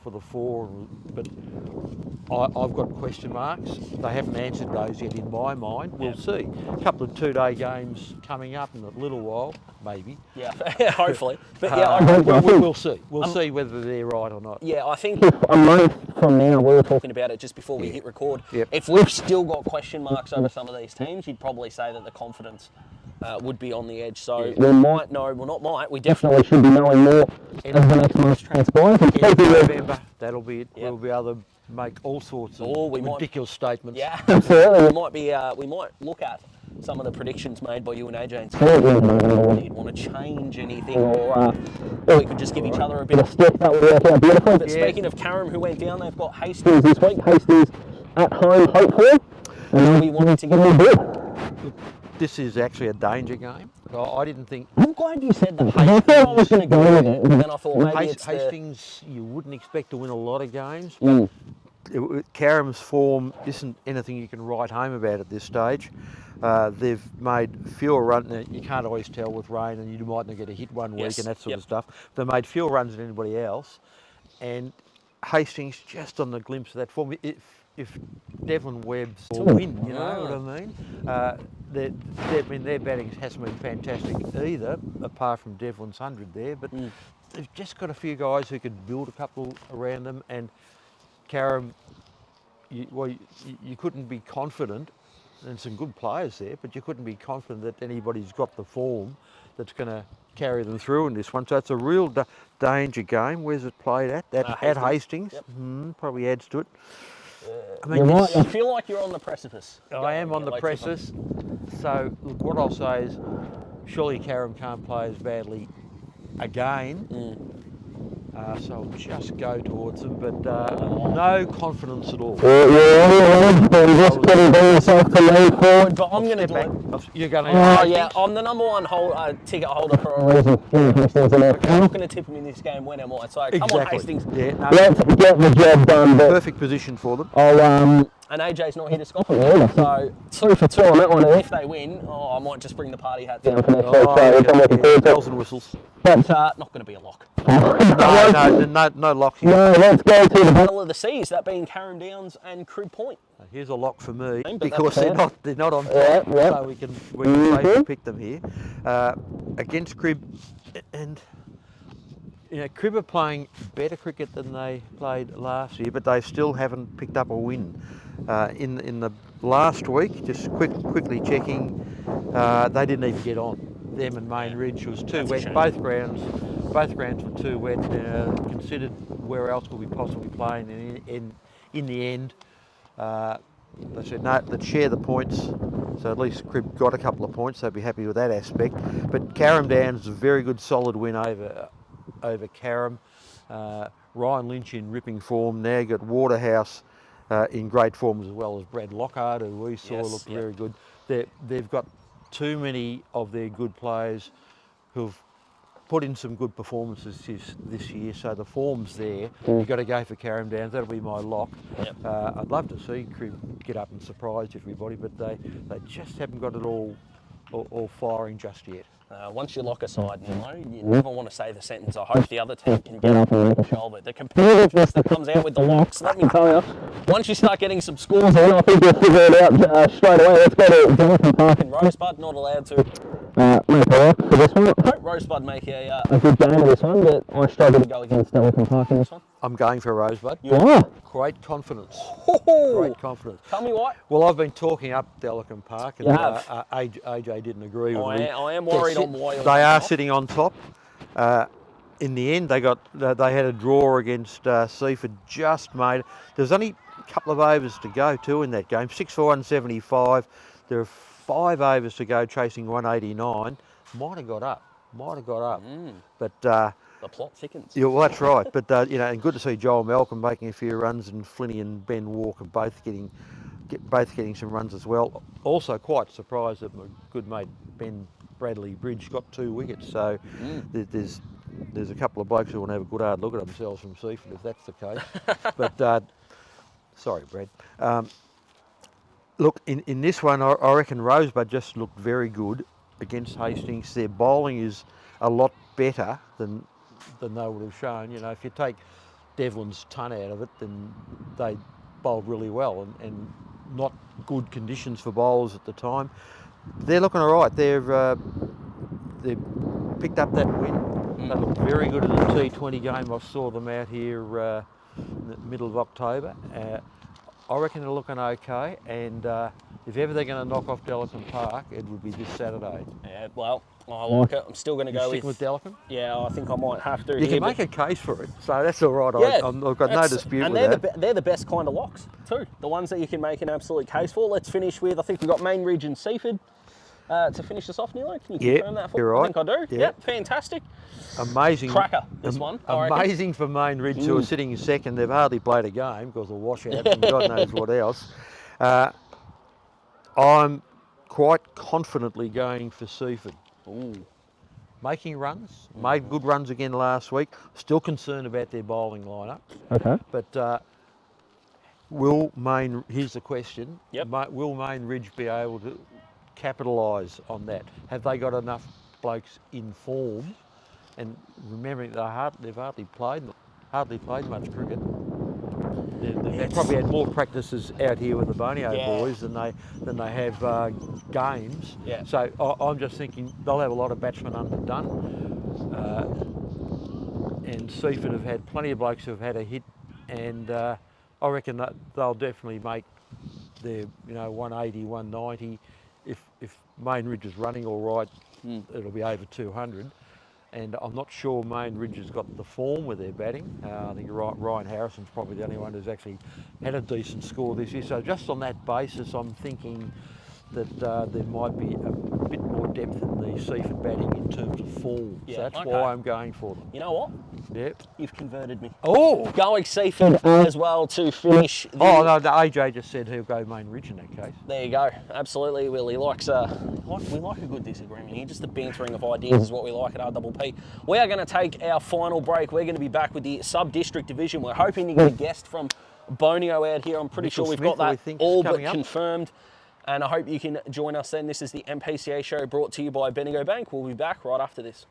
for the 4, but I've got question marks. They haven't answered those yet in my mind. We'll see. A couple of 2-day games coming up in a little while, maybe. Yeah, hopefully. But we'll see. We'll see whether they're right or not. Yeah, I think a month from now, we were talking about it just before we hit record. If we've still got question marks over some of these teams, you'd probably say that the confidence would be on the edge. So we might know, well not might, we definitely should be knowing more as the next month transpires. End of November, that'll be it. We'll be able to make all sorts of ridiculous statements. Yeah, absolutely. We might look at some of the predictions made by you and AJ and see whether you'd want to change anything or we could just give each other a bit of stick. That would work out beautifully. But speaking of Carrum, who went down, they've got Hastings this week. Hastings at home, hopefully. And we wanted to give them a bit. This is actually a danger game. I didn't think... I'm glad you said that. I thought I was going to go with it, but then I thought maybe it's Hastings, you wouldn't expect to win a lot of games, but Carrum's form isn't anything you can write home about at this stage. They've made fewer runs. You can't always tell with rain, and you might not get a hit one week and that sort of stuff. They made fewer runs than anybody else, and Hastings just on the glimpse of that form. If Devlin Webb's to win, you know what I mean? Their batting hasn't been fantastic either, apart from Devlin's 100 there, but they've just got a few guys who could build a couple around them, and Carrum, you couldn't be confident, and some good players there, but you couldn't be confident that anybody's got the form that's going to carry them through in this one. So it's a real danger game. Where's it played at? At Hastings. Probably adds to it. I mean, I feel like you're on the precipice. I am on the precipice. So look, what I'll say is, surely Carrum can't play as badly again. So I'll just go towards them, but no confidence at all. Just putting yourself to lead forward, but I'm going to do it. You're going to. I'm the number one ticket holder for a reason. I'm not going to tip him in this game, when am I? So come on, Hastings. Let's get the job done. Perfect position for them. And AJ's not here to scoff at me either. So 2 for 2 on that one. And if they win, I might just bring the party hat down for next week. Bells and whistles. But not going to be a lock. No lock here. No, let's go to the battle of the seas, that being Carrum Downs and Crib Point. Here's a lock for me because they're not on top, so we can safely pick them here against Crib, and Crib are playing better cricket than they played last year, but they still haven't picked up a win. In the last week, just quickly checking, they didn't even get on. Them and Main Ridge was too wet. Both grounds were too wet. Considered where else could we possibly play, and in the end, they said no, let's share the points. So at least Crib got a couple of points. They'd be happy with that aspect. But Carrum Downs is a very good, solid win over Carrum. Ryan Lynch in ripping form now. Got Waterhouse in great form, as well as Brad Lockhart, who we saw looked very good. They've got too many of their good players who've put in some good performances this year, so the form's there. You've got to go for Carrum Downs. That'll be my lock. I'd love to see Crib get up and surprise everybody, but they just haven't got it all firing just yet. Once you lock a side, you never want to say the sentence, I hope the other team can get up and make a show of it. The competitiveness that comes out with the locks, let me tell you, once you start getting some scores in, I think you'll figure it out straight away. Let's go to Jonathan Park and Rosebud, not allowed to make a lock for this one. I hope Rosebud make a good game of this one, but I struggle to go against Jonathan Park in this one. I'm going for Rosebud. You are? Great confidence. Oh, Great confidence. tell me what. Well, I've been talking up Delican Park, and You have. AJ didn't agree with me. I am worried on why you're They are off. sitting on top. In the end, they had a draw against Seaford, just made. There's only a couple of overs to go too in that game. 6 for 175. There are 5 overs to go, chasing 189. Might have got up. But the plot thickens. yeah, well, that's right. But and good to see Joel Malcolm making a few runs, and Flinney and Ben Walker both getting some runs as well. Also, quite surprised that my good mate Ben Bradley Bridge got 2 wickets. So there's a couple of blokes who want to have a good hard look at themselves from Seaford if that's the case. But sorry, Brad. Look, in this one, I reckon Rosebud just looked very good against Hastings. Their bowling is a lot better than they would have shown. If you take Devlin's ton out of it, then they bowled really well, and not good conditions for bowlers at the time. They're looking all right. They've picked up that win. They looked very good in the T20 game. I saw them out here in the middle of October. I reckon they're looking okay, and if ever they're going to knock off Delican Park, it would be this Saturday. Yeah, well, I like it. I'm still going to go with Delican? Yeah, I think I might have to. You can make a case for it, so that's all right. Yeah, I've got no dispute with that. They're the best kind of locks too. The ones that you can make an absolute case for. Let's finish with, I think we've got Main Ridge and Seaford to finish us off, Neil. Can you confirm that for me? You're right. I think I do. Yep, fantastic. Amazing. Cracker, this one. Amazing for Main Ridge, who are sitting in second. They've hardly played a game because of washout and God knows what else. I'm quite confidently going for Seaford. Ooh. Making runs, made good runs again last week. Still concerned about their bowling lineup. Okay. But here's the question. Yep. Will Main Ridge be able to capitalise on that? Have they got enough blokes in form? And remembering they've hardly played much cricket. They've probably had more practices out here with the Bonio boys than they have games. Yeah. So I'm just thinking they'll have a lot of batsmen underdone. And Seaford have had plenty of blokes who have had a hit, and I reckon that they'll definitely make their 180, 190. If Main Ridge is running all right, it'll be over 200. And I'm not sure Main Ridge has got the form with their batting. I think Ryan Harrison's probably the only one who's actually had a decent score this year. So just on that basis, I'm thinking that there might be a bit more depth in the Seaford batting in terms of form. Yeah, so that's why I'm going for them. You know what? Yep. You've converted me. Oh! Going Seaford as well to finish. The AJ just said he'll go Main Ridge in that case. There you go. Absolutely, Will. He likes we like a good disagreement here. Just the bantering of ideas is what we like at RPP. We are going to take our final break. We're going to be back with the sub-district division. We're hoping to get a guest from Bonio out here. I'm pretty sure we've got that all but confirmed. And I hope you can join us then. This is the MPCA show brought to you by Bendigo Bank. We'll be back right after this.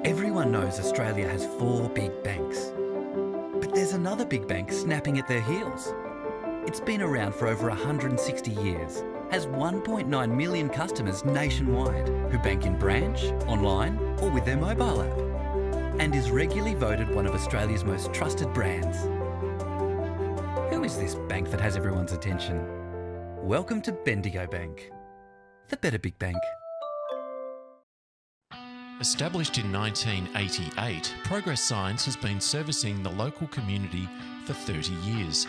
Everyone knows Australia has 4 big banks. But there's another big bank snapping at their heels. It's been around for over 160 years, has 1.9 million customers nationwide who bank in branch, online or with their mobile app, and is regularly voted one of Australia's most trusted brands. Who is this bank that has everyone's attention? Welcome to Bendigo Bank, the better big bank. Established in 1988, Progress Signs has been servicing the local community for 30 years.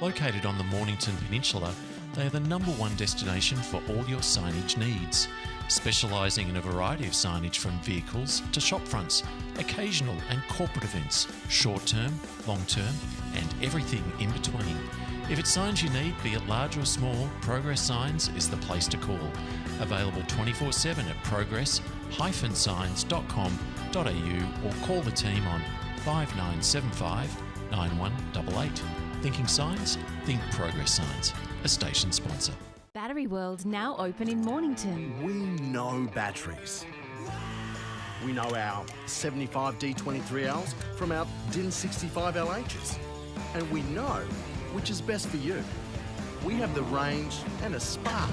Located on the Mornington Peninsula, they are the #1 destination for all your signage needs, specialising in a variety of signage from vehicles to shop fronts, occasional and corporate events, short-term, long-term and everything in between. If it's signs you need, be it large or small, Progress Signs is the place to call. Available 24/7 at progress-signs.com.au or call the team on 5975 9188. Thinking signs? Think Progress Signs, a station sponsor. Battery World now open in Mornington. We know batteries. We know our 75 D23Ls from our DIN 65 LHs. And we know which is best for you. We have the range and a spark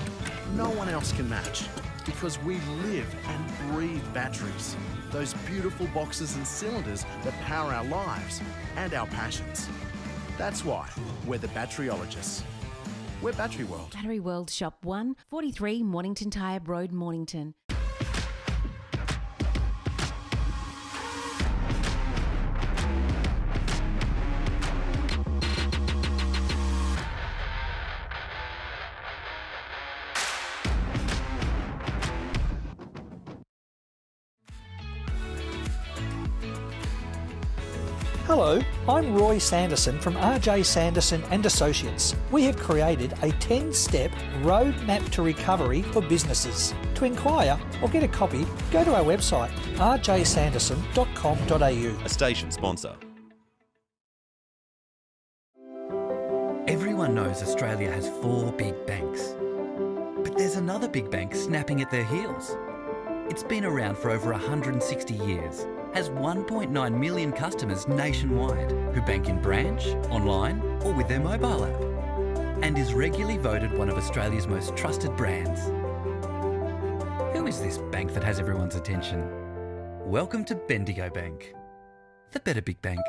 no one else can match because we live and breathe batteries. Those beautiful boxes and cylinders that power our lives and our passions. That's why we're the batteryologists. We're Battery World. Battery World Shop 1, 43 Mornington Tyre Road, Mornington. Hello, I'm Roy Sanderson from RJ Sanderson and Associates. We have created a 10-step roadmap to recovery for businesses. To inquire or get a copy, go to our website rjsanderson.com.au. A station sponsor. Everyone knows Australia has 4 big banks. But there's another big bank snapping at their heels. It's been around for over 160 years, has 1.9 million customers nationwide who bank in branch, online or with their mobile app, and is regularly voted one of Australia's most trusted brands. Who is this bank that has everyone's attention? Welcome to Bendigo Bank, the better big bank.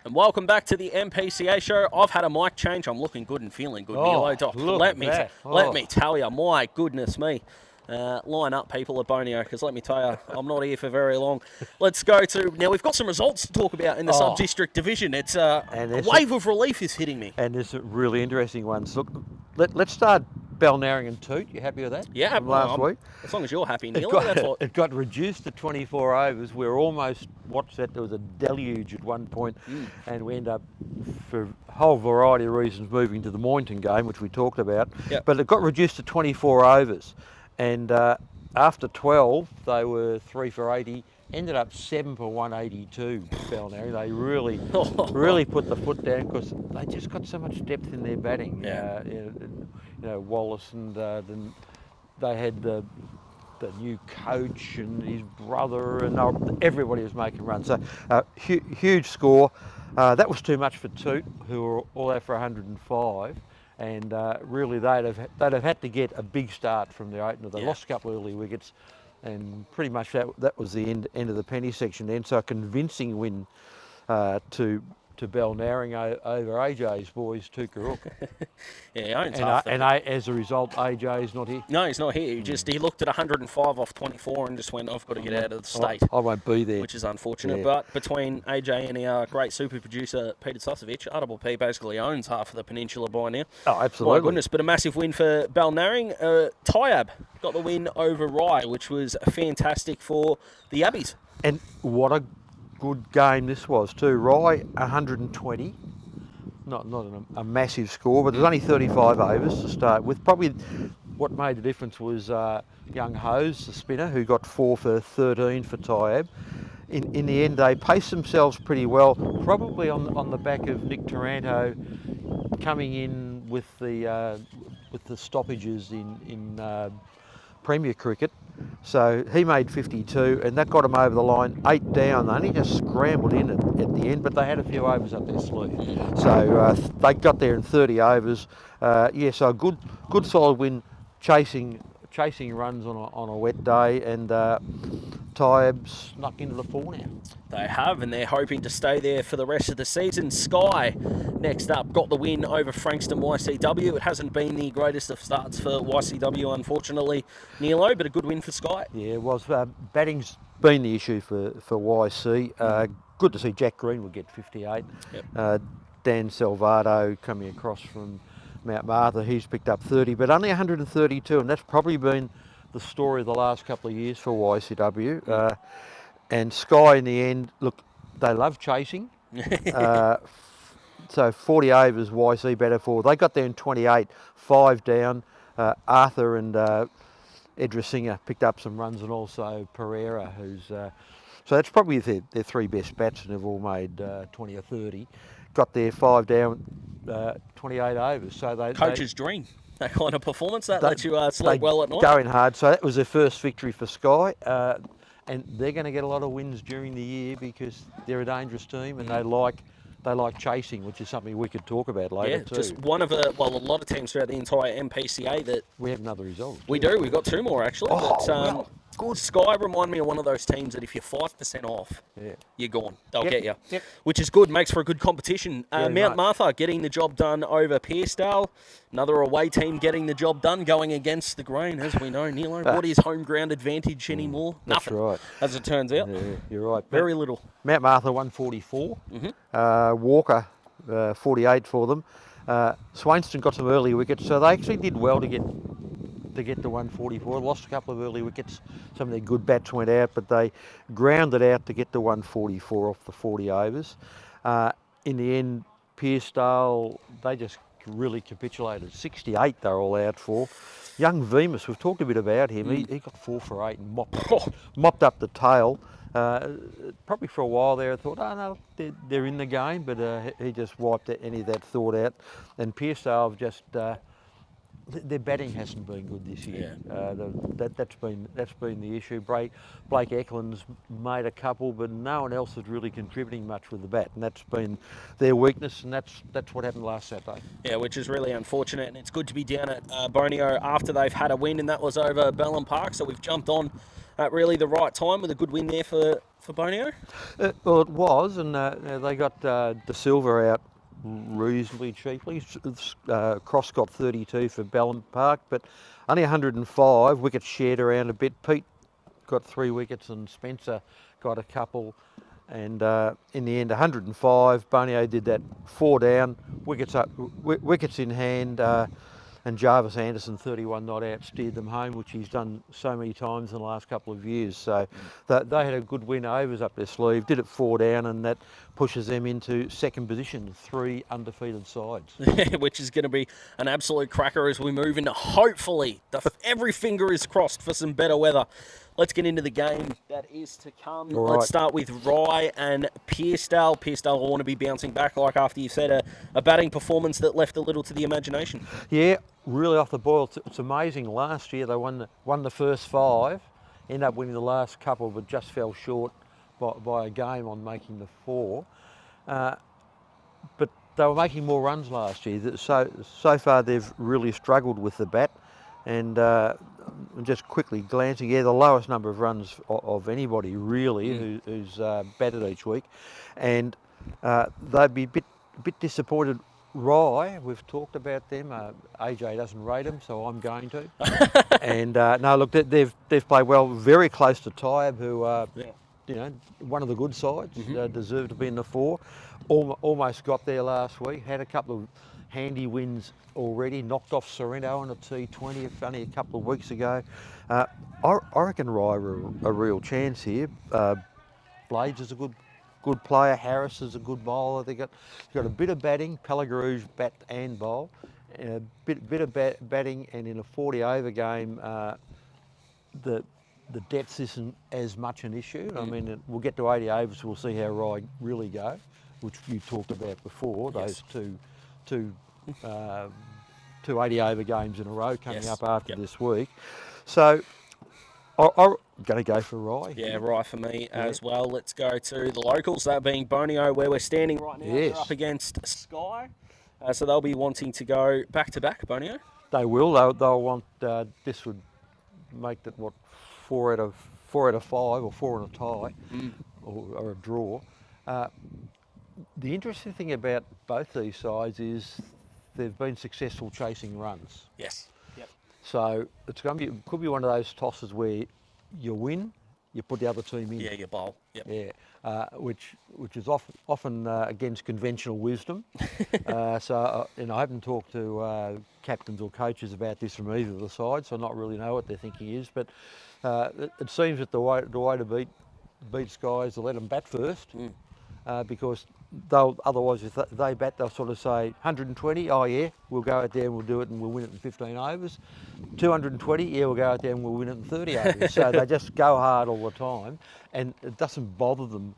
And welcome back to the MPCA show. I've had a mic change. I'm looking good and feeling good. Neil. Let me tell you, my goodness me. Line up, people at Bonio, because let me tell you, I'm not here for very long. Let's go to, now we've got some results to talk about in the sub-district division. It's a wave of relief is hitting me. And there's some really interesting ones. Look, let's start Balnarring and Toot. You happy with that? Yeah. From last week? As long as you're happy, Neil. It got reduced to 24 overs. We're almost, there was a deluge at one point, and we end up, for a whole variety of reasons, moving to the Mornington game, which we talked about. Yep. But it got reduced to 24 overs. And after 12, they were 3 for 80, ended up 7 for 182, Balnarring. They really put the foot down because they just got so much depth in their batting. Yeah. Wallace and then they had the new coach and his brother and everybody was making runs. So huge score. That was too much for Toot, who were all out for 105. And really, they'd have had to get a big start from the opener. They lost a couple of early wickets, and pretty much that was the end of the penny section then. So a convincing win to Balnarring over AJ's boys, Tukarook. Yeah, and as a result, AJ's not here. No, he's not here. He looked at 105 off 24 and just went, I've got to get out of the state. I won't be there. Which is unfortunate. Yeah. But between AJ and our great super producer, Peter Susovich, RPP basically owns half of the peninsula by now. Oh, absolutely. My goodness, but a massive win for Balnarring. Tyab got the win over Rye, which was fantastic for the Abbeys. And what a good game this was too. Rye 120, not a massive score, but there's only 35 overs to start with. Probably what made the difference was young Hose, the spinner, who got 4 for 13 for Tyab. In the end, they paced themselves pretty well, probably on the back of Nick Taranto coming in with the stoppages in Premier cricket. So he made 52 and that got him over the line, 8 down. They only just scrambled in at the end, but they had a few overs up their sleeve. So they got there in 30 overs. So a good solid win, chasing runs on a wet day, and Tyab snuck into the 4 now. They have, and they're hoping to stay there for the rest of the season. Sky, next up, got the win over Frankston YCW. It hasn't been the greatest of starts for YCW, unfortunately, Nilo, but a good win for Sky. Yeah, it was. Batting's been the issue for YC. Good to see Jack Green would get 58. Yep. Dan Salvato coming across from Mount Martha, he's picked up 30, but only 132, and that's probably been the story of the last couple of years for YCW. And Sky in the end, look, they love chasing. So 40 overs, YC better for. They got there in 28, 5 down. Arthur and Edra Singer picked up some runs, and also Pereira, who's... so that's probably their 3 best bats, and they've all made 20 or 30. Got there 5 down, 28 overs. So Coach's dream. That kind of performance, that lets you sleep well at night. Going hard. So that was their first victory for Sky. And they're going to get a lot of wins during the year because they're a dangerous team and they like chasing, which is something we could talk about later too. Just one of a lot of teams throughout the entire MPCA that... We have another result. We do. We've got 2 more actually. Oh, Good. Sky remind me of one of those teams that if you're 5% off, you're gone. They'll get you. Yep. Which is good. Makes for a good competition. Very Mount much. Martha getting the job done over Pearcedale. Another away team getting the job done, going against the grain, as we know. Nilo, what is home ground advantage anymore? That's Nothing. right. As it turns out. Yeah, you're right. Very little. Mount Martha 144. Walker 48 for them. Swainston got some early wickets, so they actually did well to get to 144. Lost a couple of early wickets. Some of their good bats went out, but they grounded out to get to 144 off the 40 overs. In the end, Pearcedale, they just really capitulated. 68 they're all out for. Young Vemus, we've talked a bit about him. He got 4 for 8 and mopped up the tail. Probably for a while there I thought, oh no, they're in the game, but he just wiped any of that thought out. And Pearcedale have just... their batting hasn't been good this year. That's been the issue. Blake Eklund's made a couple, but no one else is really contributing much with the bat, and that's been their weakness. And that's what happened last Saturday. Yeah, which is really unfortunate. And it's good to be down at Bonio after they've had a win, and that was over Bellum Park. So we've jumped on at really the right time with a good win there for Bonio. Well, it was, and they got De Silva out reasonably cheaply. Cross got 32 for Bellum Park, but only 105. Wickets shared around a bit. Pete got 3 wickets and Spencer got a couple. And in the end, 105. Bonio did that 4 down. Wickets in hand. And Jarvis Anderson, 31 not out, steered them home, which he's done so many times in the last couple of years. So they had a good win overs up their sleeve, did it 4 down, and that pushes them into second position, 3 undefeated sides. Which is going to be an absolute cracker as we move into, hopefully, every finger is crossed for some better weather. Let's get into the game that is to come. All right. Let's start with Rye and Pearcedale. Pearcedale will want to be bouncing back, like after you said, a batting performance that left a little to the imagination. Yeah, really off the boil. It's amazing. Last year they won the first 5, ended up winning the last couple, but just fell short by a game on making the 4. But they were making more runs last year. So far they've really struggled with the bat. And just quickly glancing, the lowest number of runs of anybody really who's batted each week, and they'd be a bit disappointed. Rye, we've talked about them. AJ doesn't rate them, so I'm going to. And no, look, they've played well, very close to Tyab, who one of the good sides, deserved to be in the 4. Almost got there last week. Had a couple of handy wins already, knocked off Sorrento on a T20 only a couple of weeks ago. I reckon Rye are a real chance here. Blades is a good player. Harris is a good bowler. They've got a bit of batting. Pellegrouge bat and bowl. A bit of batting, and in a 40 over game, the depth isn't as much an issue. I mean, we'll get to 80 overs. We'll see how Rye really go, which you talked about before. Those two 80 over games in a row coming up after this week. So I'm going to go for Rye. Yeah, Rye for me as well. Let's go to the locals, that being Bonio, where we're standing right now. They're up against Sky. So they'll be wanting to go back-to-back, Bonio? They will. They'll want, this would make that, 4 out of 5 or 4 in a tie or a draw. The interesting thing about both these sides is they've been successful chasing runs. Yes. Yep. So it's going to could be one of those tosses where you win you put the other team in. Yeah, your bowl. Yep. Yeah, which is often against conventional wisdom. So I haven't talked to captains or coaches about this from either of the sides, so I not really know what their thinking is. But it seems that the way to beat Sky is to let them bat first, because they'll otherwise if they bat, they'll sort of say 120. Oh yeah, we'll go out there and we'll do it and we'll win it in 15 overs. 220. Yeah, we'll go out there and we'll win it in 30 overs. So they just go hard all the time, and it doesn't bother them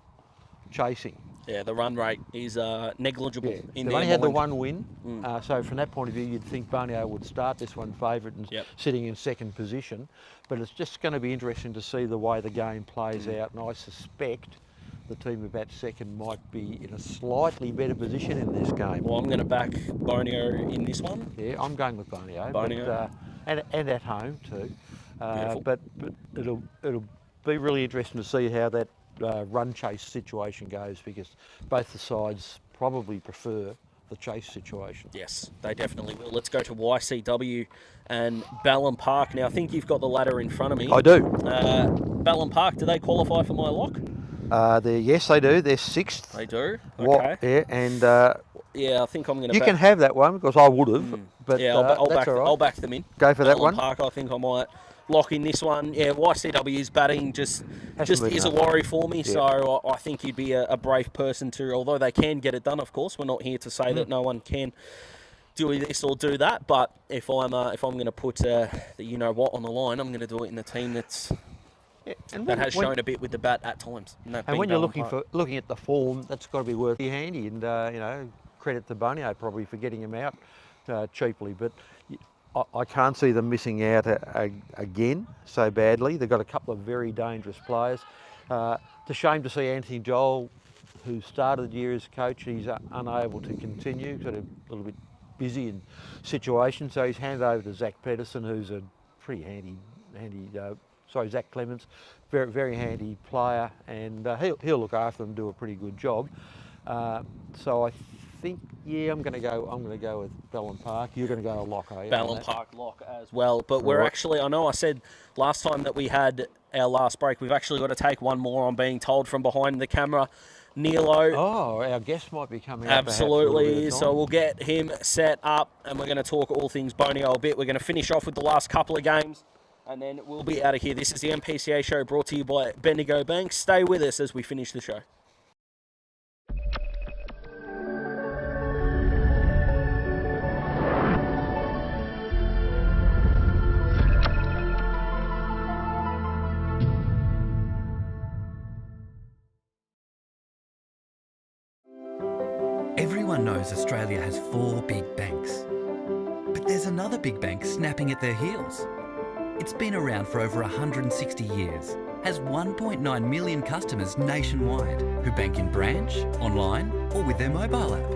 chasing. Yeah, the run rate is negligible in They've their only had the mind. one win, so from that point of view, you'd think Bendigo would start this one favourite and sitting in second position. But it's just going to be interesting to see the way the game plays out, and I suspect the team who bats second might be in a slightly better position in this game. Well, I'm going to back Bendigo in this one. Yeah, I'm going with Bendigo. Bendigo. And at home too. Beautiful. But it'll be really interesting to see how that run chase situation goes, because both the sides probably prefer the chase situation. Yes, they definitely will. Let's go to YCW and Ballon Park. Now, I think you've got the ladder in front of me. I do. Ballon Park, do they qualify for my lock? Yes, they do. They're sixth. They do? Okay. Yeah, and yeah, I think I'm going to you can have that one because I would have. But yeah, I'll back them in. Go for that Ballon one. Park, I think I might lock in this one. Yeah, YCW's batting just is a worry for me. Yeah. So I think you'd be a brave person to, although they can get it done, of course. We're not here to say that no one can do this or do that. But if I'm going to put the you know what on the line, I'm going to do it in the team that has shown a bit with the bat at times. And when you're looking at the form, that's got to be worth your handy. And credit to Bendigo probably for getting him out cheaply. But I can't see them missing out again so badly. They've got a couple of very dangerous players. It's a shame to see Anthony Joel, who started the year as coach, he's unable to continue. Got a little bit busy in situations, so he's handed over to Zach Pedersen, who's a pretty handy. Zach Clements, very very handy player, and he'll look after them, do a pretty good job. So I think I'm going to go with Ballon Park. You're going to go a lock, are you? Ballon Park lock as well. But we're actually, I know I said last time that we had our last break, we've actually got to take one more. I'm being told from behind the camera. Neilo. Oh, our guest might be coming up. Absolutely. So we'll get him set up, and we're going to talk all things Bendigo a bit. We're going to finish off with the last couple of games, and then we'll be out of here. This is the MPCA show brought to you by Bendigo Bank. Stay with us as we finish the show. Everyone knows Australia has 4 big banks. But there's another big bank snapping at their heels. It's been around for over 160 years, has 1.9 million customers nationwide who bank in branch, online or with their mobile app,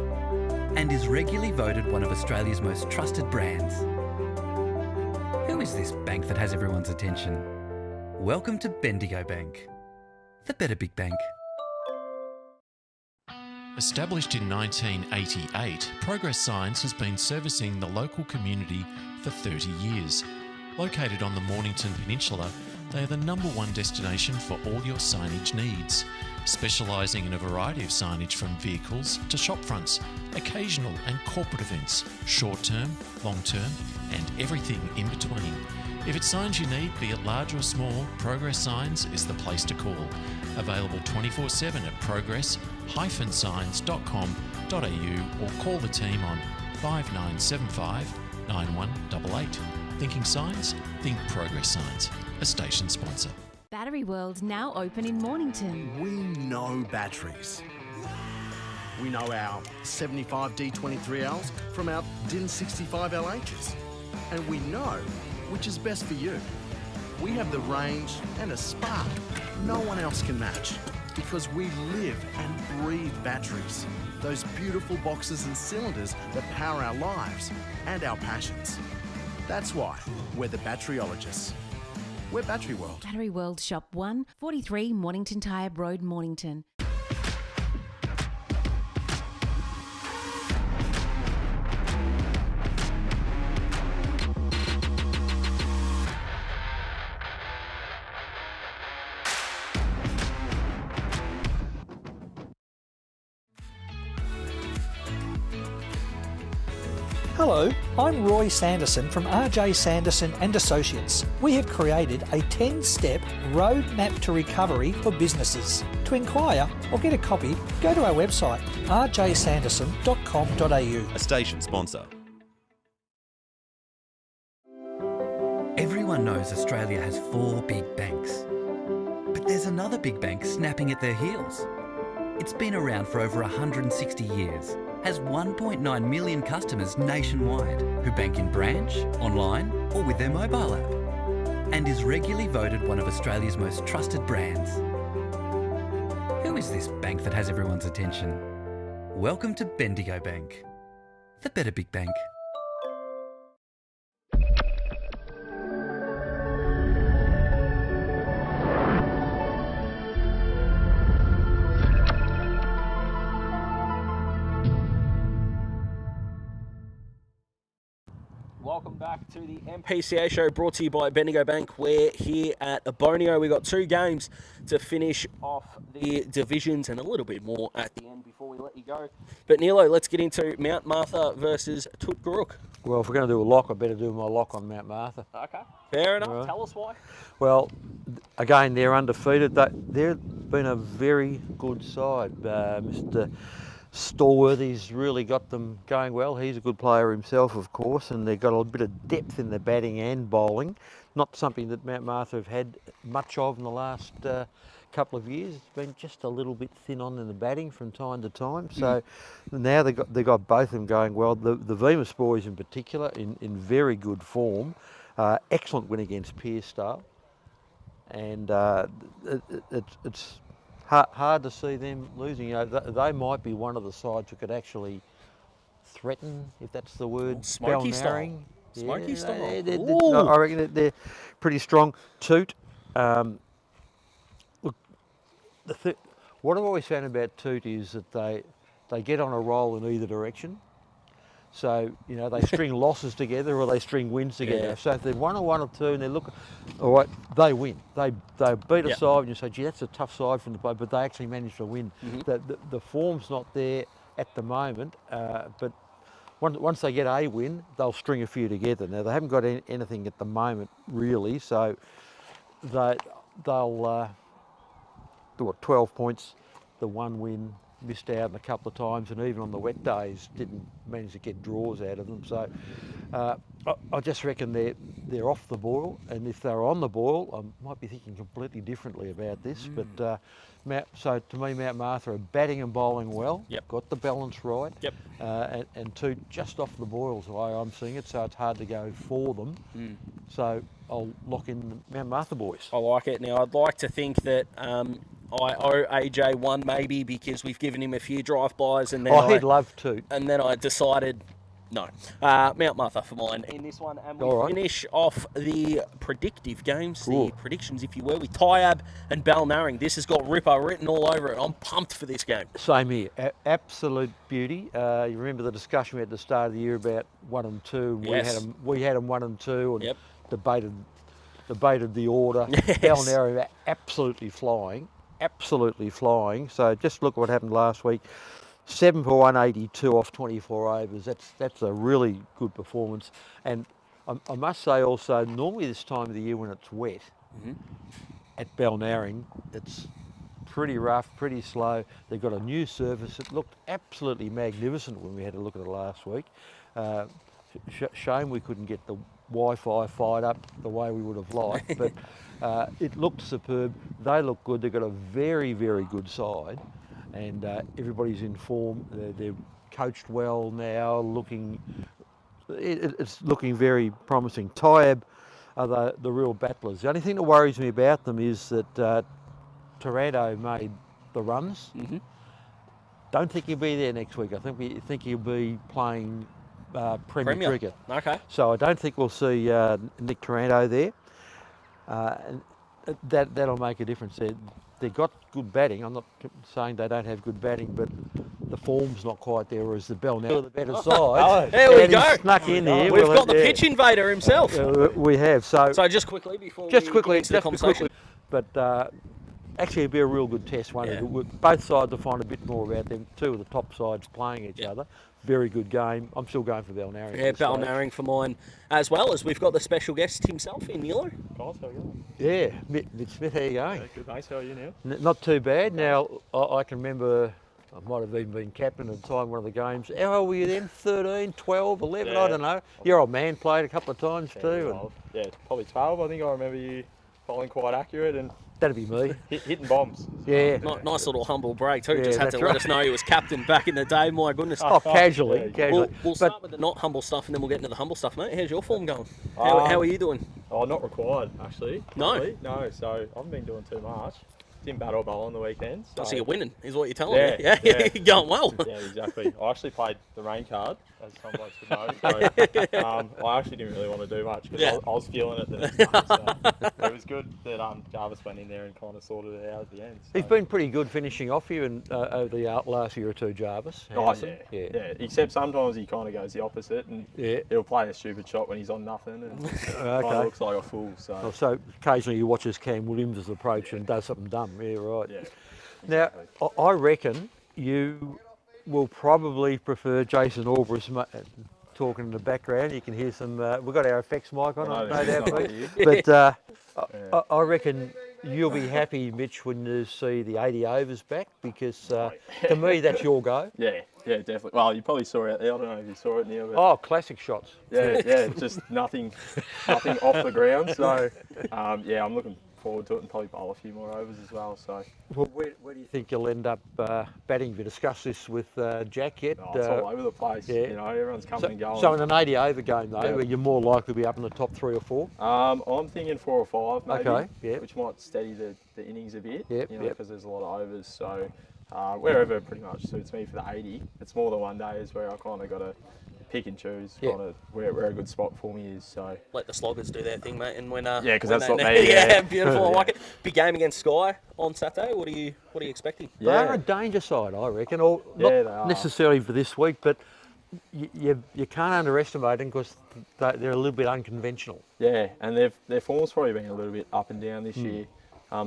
and is regularly voted one of Australia's most trusted brands. Who is this bank that has everyone's attention? Welcome to Bendigo Bank, the better big bank. Established in 1988, Progress Signs has been servicing the local community for 30 years. Located on the Mornington Peninsula, they are the #1 destination for all your signage needs, specialising in a variety of signage from vehicles to shop fronts, occasional and corporate events, short-term, long-term and everything in between. If it's signs you need, be it large or small, Progress Signs is the place to call. Available 24/7 at progress-signs.com.au or call the team on 5975 9188. Thinking signs? Think Progress Signs, a station sponsor. Battery World now open in Mornington. We know batteries. We know our 75 D23Ls from our DIN 65 LHs. And we know which is best for you. We have the range and a spark no one else can match, because we live and breathe batteries. Those beautiful boxes and cylinders that power our lives and our passions. That's why we're the batteryologists. We're Battery World. Battery World Shop 1, 43 Mornington Tyre Road, Mornington. Hello, I'm Roy Sanderson from RJ Sanderson and Associates. We have created a 10-step roadmap to recovery for businesses. To inquire or get a copy, go to our website rjsanderson.com.au. A station sponsor. Everyone knows Australia has 4 big banks. But there's another big bank snapping at their heels. It's been around for over 160 years, has 1.9 million customers nationwide who bank in branch, online or with their mobile app, and is regularly voted one of Australia's most trusted brands. Who is this bank that has everyone's attention? Welcome to Bendigo Bank, the better big bank. Welcome back to the MPCA show brought to you by Bendigo Bank. We're here at Bendigo. We've got 2 games to finish off the divisions and a little bit more at the end before we let you go. But Nilo, let's get into Mount Martha versus Tutgaruk. Well, if we're going to do a lock, I better do my lock on Mount Martha. Okay, fair enough. Right. Tell us why. Well, again, they're undefeated. They've been a very good side. Mr. Stallworthy's really got them going well. He's a good player himself, of course, and they've got a bit of depth in the batting and bowling. Not something that Mount Martha have had much of in the last couple of years. It's been just a little bit thin on in the batting from time to time. So now they got both of them going well. The Venus boys in particular in very good form. Excellent win against Pearsdale, and it's hard to see them losing. You know, they might be one of the sides who could actually threaten, if that's the word. Smoky style. Balnarring. Smoky style. I reckon they're pretty strong. Toot. Look, what I've always found about Toot is that they get on a roll in either direction. So, you know, they string losses together or they string wins together. Yeah. So if they've won or 1 or 2 and they look, all right, they win. They beat a side and you say, gee, that's a tough side from the play, but they actually managed to win. The form's not there at the moment, but once they get a win, they'll string a few together. Now, they haven't got anything at the moment, really, so they'll do 12 points, the 1 win, missed out a couple of times, and even on the wet days didn't manage to get draws out of them. So I just reckon they're off the boil, and if they're on the boil, I might be thinking completely differently about this. But so to me, Mount Martha are batting and bowling well. Yep. Got the balance right. Yep. And 2 just off the boils the way I'm seeing it, so it's hard to go for them. So I'll lock in Mount Martha boys. I like it. Now, I'd like to think that I owe AJ 1 maybe because we've given him a few drive-bys and then he'd love to. And then I decided no. Mount Martha for mine in this one. And we finish off the predictive games, the predictions, if you will, with Tyab and Balnarring. This has got Ripper written all over it. I'm pumped for this game. Same here. Absolute beauty. You remember the discussion we had at the start of the year about 1 and 2. Yes. We had them 1 and 2 and Yep. debated the order. Yes. Balnarring absolutely flying. So just look what happened last week. 7 for 182 off 24 overs. That's a really good performance. And I must say also, normally this time of the year when it's wet at Balnarring, it's pretty rough, pretty slow. They've got a new surface. It looked absolutely magnificent when we had a look at it last week. Shame we couldn't get the Wi-Fi fired up the way we would have liked, but it looked superb. They look good. They've got a very, very good side, and everybody's in form. They're coached well now. It's looking very promising. Tyab are the real battlers. The only thing that worries me about them is that Taranto made the runs. Don't think he'll be there next week. I think he'll be playing Premier cricket. Okay. So I don't think we'll see Nick Taranto there. And that'll make a difference. They've got good batting. I'm not saying they don't have good batting, but the form's not quite there, whereas the Balnarring are the better side. There we go. Snuck in here. We've got the pitch invader himself. We have. So just quickly before we just quickly, get into the conversation. But actually, it'd be a real good test. Both sides will find a bit more about them. 2 of the top sides playing each other. very good game. I'm still going for Balnarring. Yeah, Balnarring for mine, as well as we've got the special guest himself in Neil. Guys, how are you going? Yeah, Mitt Smith, how you going? Yeah, good, thanks. How are you, Neil? Not too bad. Now, I can remember, I might have even been captain at the time one of the games. How old were you then? 13, 12, 11? I don't know. Your old man played a couple of times too. Yeah, probably 12. I think I remember you bowling quite accurate and That'd be me. hitting bombs. Yeah. Nice little humble break too. Yeah, Just had to that's let right. us know he was captain back in the day. My goodness. Oh, casually. Yeah, casually. We'll start with the not humble stuff and then we'll get into the humble stuff, mate. How's your form going? How are you doing? Oh, not required, actually. No? Really. No, so I haven't been doing too much. Didn't bat or bowl on the weekends. So you're winning, is what you're telling Yeah, me. Yeah, yeah. you're going well. Yeah, exactly. I actually played the rain card, as some blokes would know. So, I actually didn't really want to do much because I was feeling it the next day. So it was good that Jarvis went in there and kind of sorted it out at the end. So. He's been pretty good finishing off you over the last year or two, Jarvis. Oh, hasn't yeah, he? yeah. Except sometimes he kind of goes the opposite and he'll play a stupid shot when he's on nothing and kind of looks like a fool. So, So occasionally he watches Cam Williams' approach and does something dumb. Yeah, right. yeah. Now, I reckon you will probably prefer Jason Alvarez talking in the background. You can hear some, we've got our effects mic on, no doubt. But I reckon you'll be happy, Mitch, when you see the 80 overs back because to me that's your go. Yeah, definitely. Well, you probably saw it out there. I don't know if you saw it, Neil. But Oh, classic shots. yeah, just nothing off the ground. So, yeah, I'm looking forward to it and probably bowl a few more overs as well. So, Well, where do you think you'll end up batting? Have you discussed this with Jack yet? it's all over the place. yeah. You know, everyone's coming and going. So in an 80 over game though, Yeah. where you're more likely to be up in the top 3 or 4? I'm thinking 4 or 5 maybe, Okay, yeah. which might steady the innings a bit. Yep, you know, yep. because there's a lot of overs. So, wherever pretty much suits me for the 80. It's more the one days where I kind of got to pick and choose Yeah. kind of where a good spot for me is. So. Let the sloggers do their thing, mate. And when 'cause when that's they not need- me, Yeah, yeah. beautiful. I like it. Big game against Sky on Saturday. What are you expecting? They're a danger side, I reckon. Or Yeah, not they are. necessarily for this week, but you can't underestimate them because they're a little bit unconventional. Yeah, and their form's probably been a little bit up and down this year.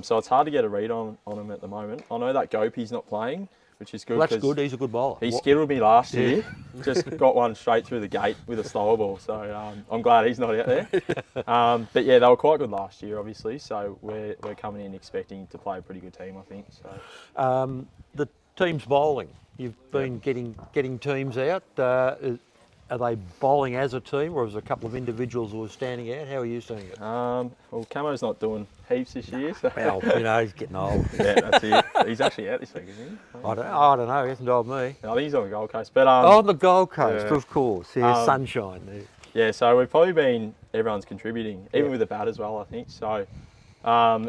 So it's hard to get a read on them at the moment. I know that Gopi's not playing, which is good. Well, that's 'cause good. He's a good bowler. He skittled me last year. Just got one straight through the gate with a slower ball. So I'm glad he's not out there. But yeah, they were quite good last year, obviously. So we're coming in expecting to play a pretty good team, I think. So The team's bowling. You've been getting teams out. Are they bowling as a team, or is there a couple of individuals who are standing out? How are you seeing it? well, Camo's not doing heaps this year. So. Well, he's getting old. Yeah, that's it. He's actually out this week, isn't he? I don't know. He hasn't told me. I think he's on the Gold Coast. But On the Gold Coast, yeah. of course. Yeah, sunshine. yeah, so we've probably been everyone's contributing, even with the bat as well, I think. So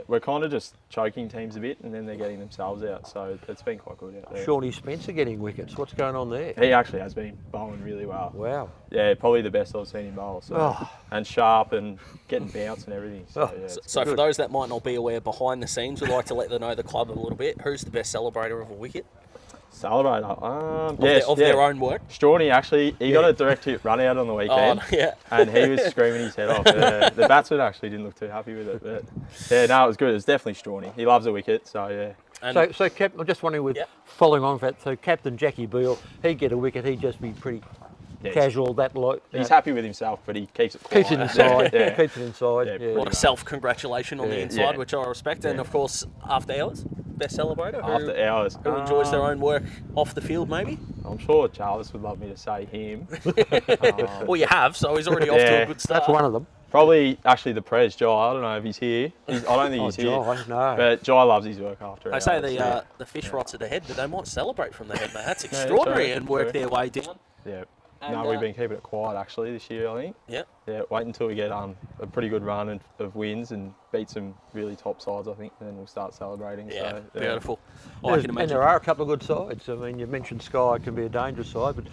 we're kind of just choking teams a bit, and then they're getting themselves out. So it's been quite good out there. Shawnee Spencer getting wickets. What's going on there? He actually has been bowling really well. Wow. Yeah, probably the best I've seen him bowl. So and sharp and getting bounce and everything. So, yeah, it's So for good. those that might not be aware, behind the scenes, we'd like to let them know the club a little bit. Who's the best celebrator of a wicket? Celebrator. Of their own work? Strawny actually, he got a direct hit run out on the weekend. Yeah. And he was screaming his head off. The batsman actually didn't look too happy with it. But yeah, no, it was good. It was definitely Strawny. He loves a wicket, so yeah. And So I'm just wondering, following on from that, so Captain Jackie Beale, he'd get a wicket, he'd just be pretty casual, that like. He's happy with himself, but he keeps it quiet. Keeps it inside. Yeah. Keeps it inside. Yeah, Yeah. a lot of self-congratulation on the inside, Yeah. which I respect. And of course, after hours, best celebrator. After hours. Who enjoys their own work off the field, maybe? I'm sure Jarvis would love me to say him. Well, you have, so he's already off to a good start. That's one of them. Probably actually the Prez, Jai. I don't know if he's here. I don't think he's here. Jai, no. But Jai loves his work after They hours. say yeah. the fish rots at the head, but they might celebrate from the head, mate. That's extraordinary, true, and work true. their way down. Yeah. And, No, we've been keeping it quiet actually this year, I think. Yeah. Yeah, wait until we get a pretty good run of wins and beat some really top sides, I think, and then we'll start celebrating. Yeah, so, beautiful. I There's- can and imagine. there are a couple of good sides. I mean, you mentioned Sky can be a dangerous side, but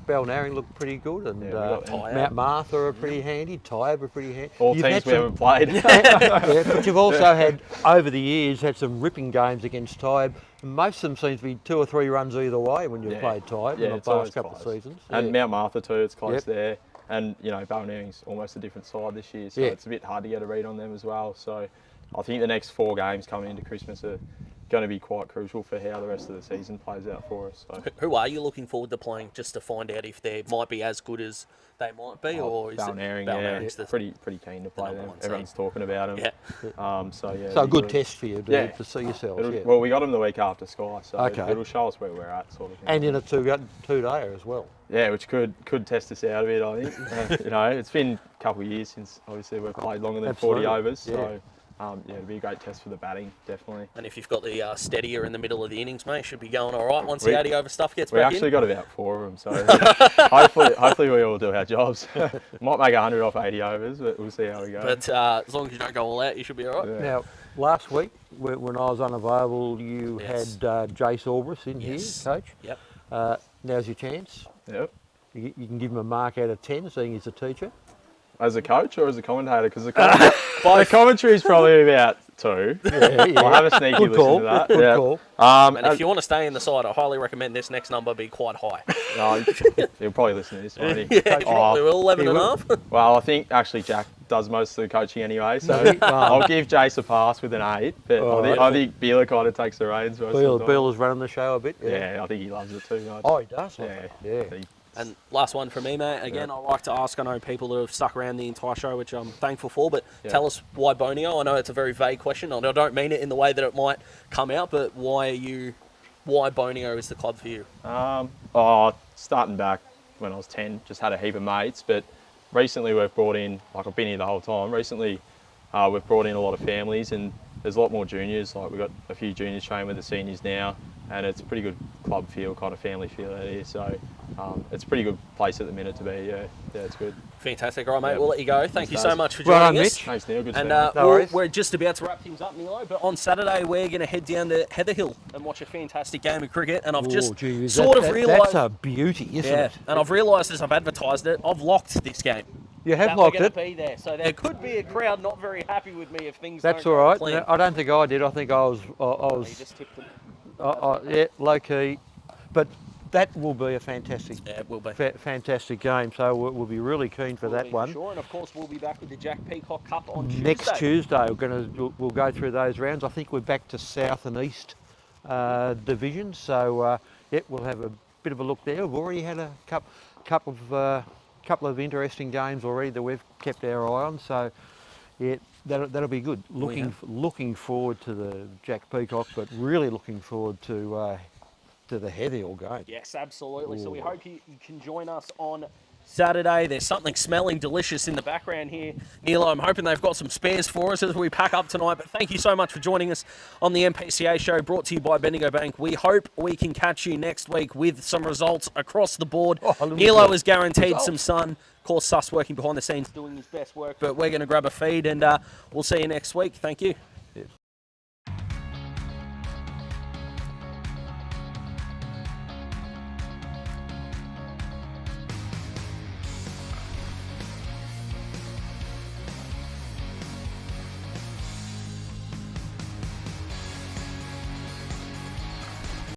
Balnarring look pretty good, and Yeah, we got Tyab. Mount Martha are pretty handy. Tyab are pretty handy. all You've teams had we some- haven't played. yeah, but you've also had, over the years, had some ripping games against Tyab. Most of them seem to be 2 or 3 runs either way when you've Yeah. played Tyab Yeah, in the it's always past couple close. of seasons. And Yeah. Mount Martha too, it's close Yep. there. And, you know, Balnarring's almost a different side this year, so Yeah. it's a bit hard to get a read on them as well. So I think the next 4 games coming into Christmas are going to be quite crucial for how the rest of the season plays out for us. So. Who are you looking forward to playing, just to find out if they might be as good as they might be, or is Balnarring, Balnarring's pretty keen to play them. Everyone's talking about them. Yeah. So So a good test for you to see yourselves. Yeah. Well, we got them the week after Sky, so Okay. it'll show us where we're at, sort of thing. And in a two-dayer as well. Yeah, which could test us out a bit, I think. It's been a couple of years since obviously we've played longer than 40 overs, so it'll be a great test for the batting, definitely. And if you've got the steadier in the middle of the innings, mate, should be going all right once the 80 over stuff gets back in. We actually got about 4 of them, so hopefully we all do our jobs. Might make 100 off 80 overs, but we'll see how we go. But as long as you don't go all out, you should be all right. Yeah. Now, last week when I was unavailable, you had Jace Albrus in here, coach. Yep. Now's your chance. Yep. You can give him a mark out of 10, seeing he's a teacher. As a coach or as a commentator? Because the commentary is probably about 2. I'll have a sneaky listen to that. Good call. And if you want to stay in the side, I highly recommend this next number be quite high. No, he'll probably listen to this, won't he? Yeah, probably will, 11 and a half. Well, I think actually Jack does most of the coaching anyway, so I'll give Jace a pass with an 8. But I think Beeler kind of takes the reins. Beeler's running the show a bit. Yeah, I think he loves it too much. Oh, he does. Yeah. And last one from me, mate. Again, I like to ask, I know people that have stuck around the entire show, which I'm thankful for, but tell us why Bonio. I know it's a very vague question, and I don't mean it in the way that it might come out, but why Bonio is the club for you? Starting back when I was 10, just had a heap of mates, but recently we've brought in, like I've been here the whole time, recently we've brought in a lot of families, and there's a lot more juniors. Like we've got a few juniors training with the seniors now, and it's a pretty good club feel, kind of family feel out here. So it's a pretty good place at the minute to be. Yeah, it's good. Fantastic. All right, mate, we'll let you go. Thank you so much for joining us. Mitch. Thanks, Neil. Good and to see you. we're just about to wrap things up, Nilo, but on Saturday we're going to head down to Heatherhill and watch a fantastic game of cricket. And I've just realised... That's a beauty, isn't it? And I've realised as I've advertised it, I've locked this game. You have locked it. Be there. So there could be a crowd not very happy with me if things That's don't all right. go clean. I don't think I did. I think I was You just tipped them. yeah, low key. But that will be a fantastic, it will be. Fantastic game. So we'll be really keen for that one. Sure, and of course we'll be back with the Jack Peacock Cup on Tuesday. Next Tuesday, we'll go through those rounds. I think we're back to South and East divisions. So we'll have a bit of a look there. We've already had a couple of interesting games already that we've kept our eye on. So that'll be good. Looking forward to the Jack Peacock, but really looking forward to the Heatherhill game. Yes, absolutely. Ooh. So we hope you can join us on Saturday. There's something smelling delicious in the background here. Neil, I'm hoping they've got some spares for us as we pack up tonight. But thank you so much for joining us on the MPCA show, brought to you by Bendigo Bank. We hope we can catch you next week with some results across the board. Nilo has guaranteed some sun. Of course, Sus working behind the scenes doing his best work. But we're going to grab a feed and we'll see you next week. Thank you.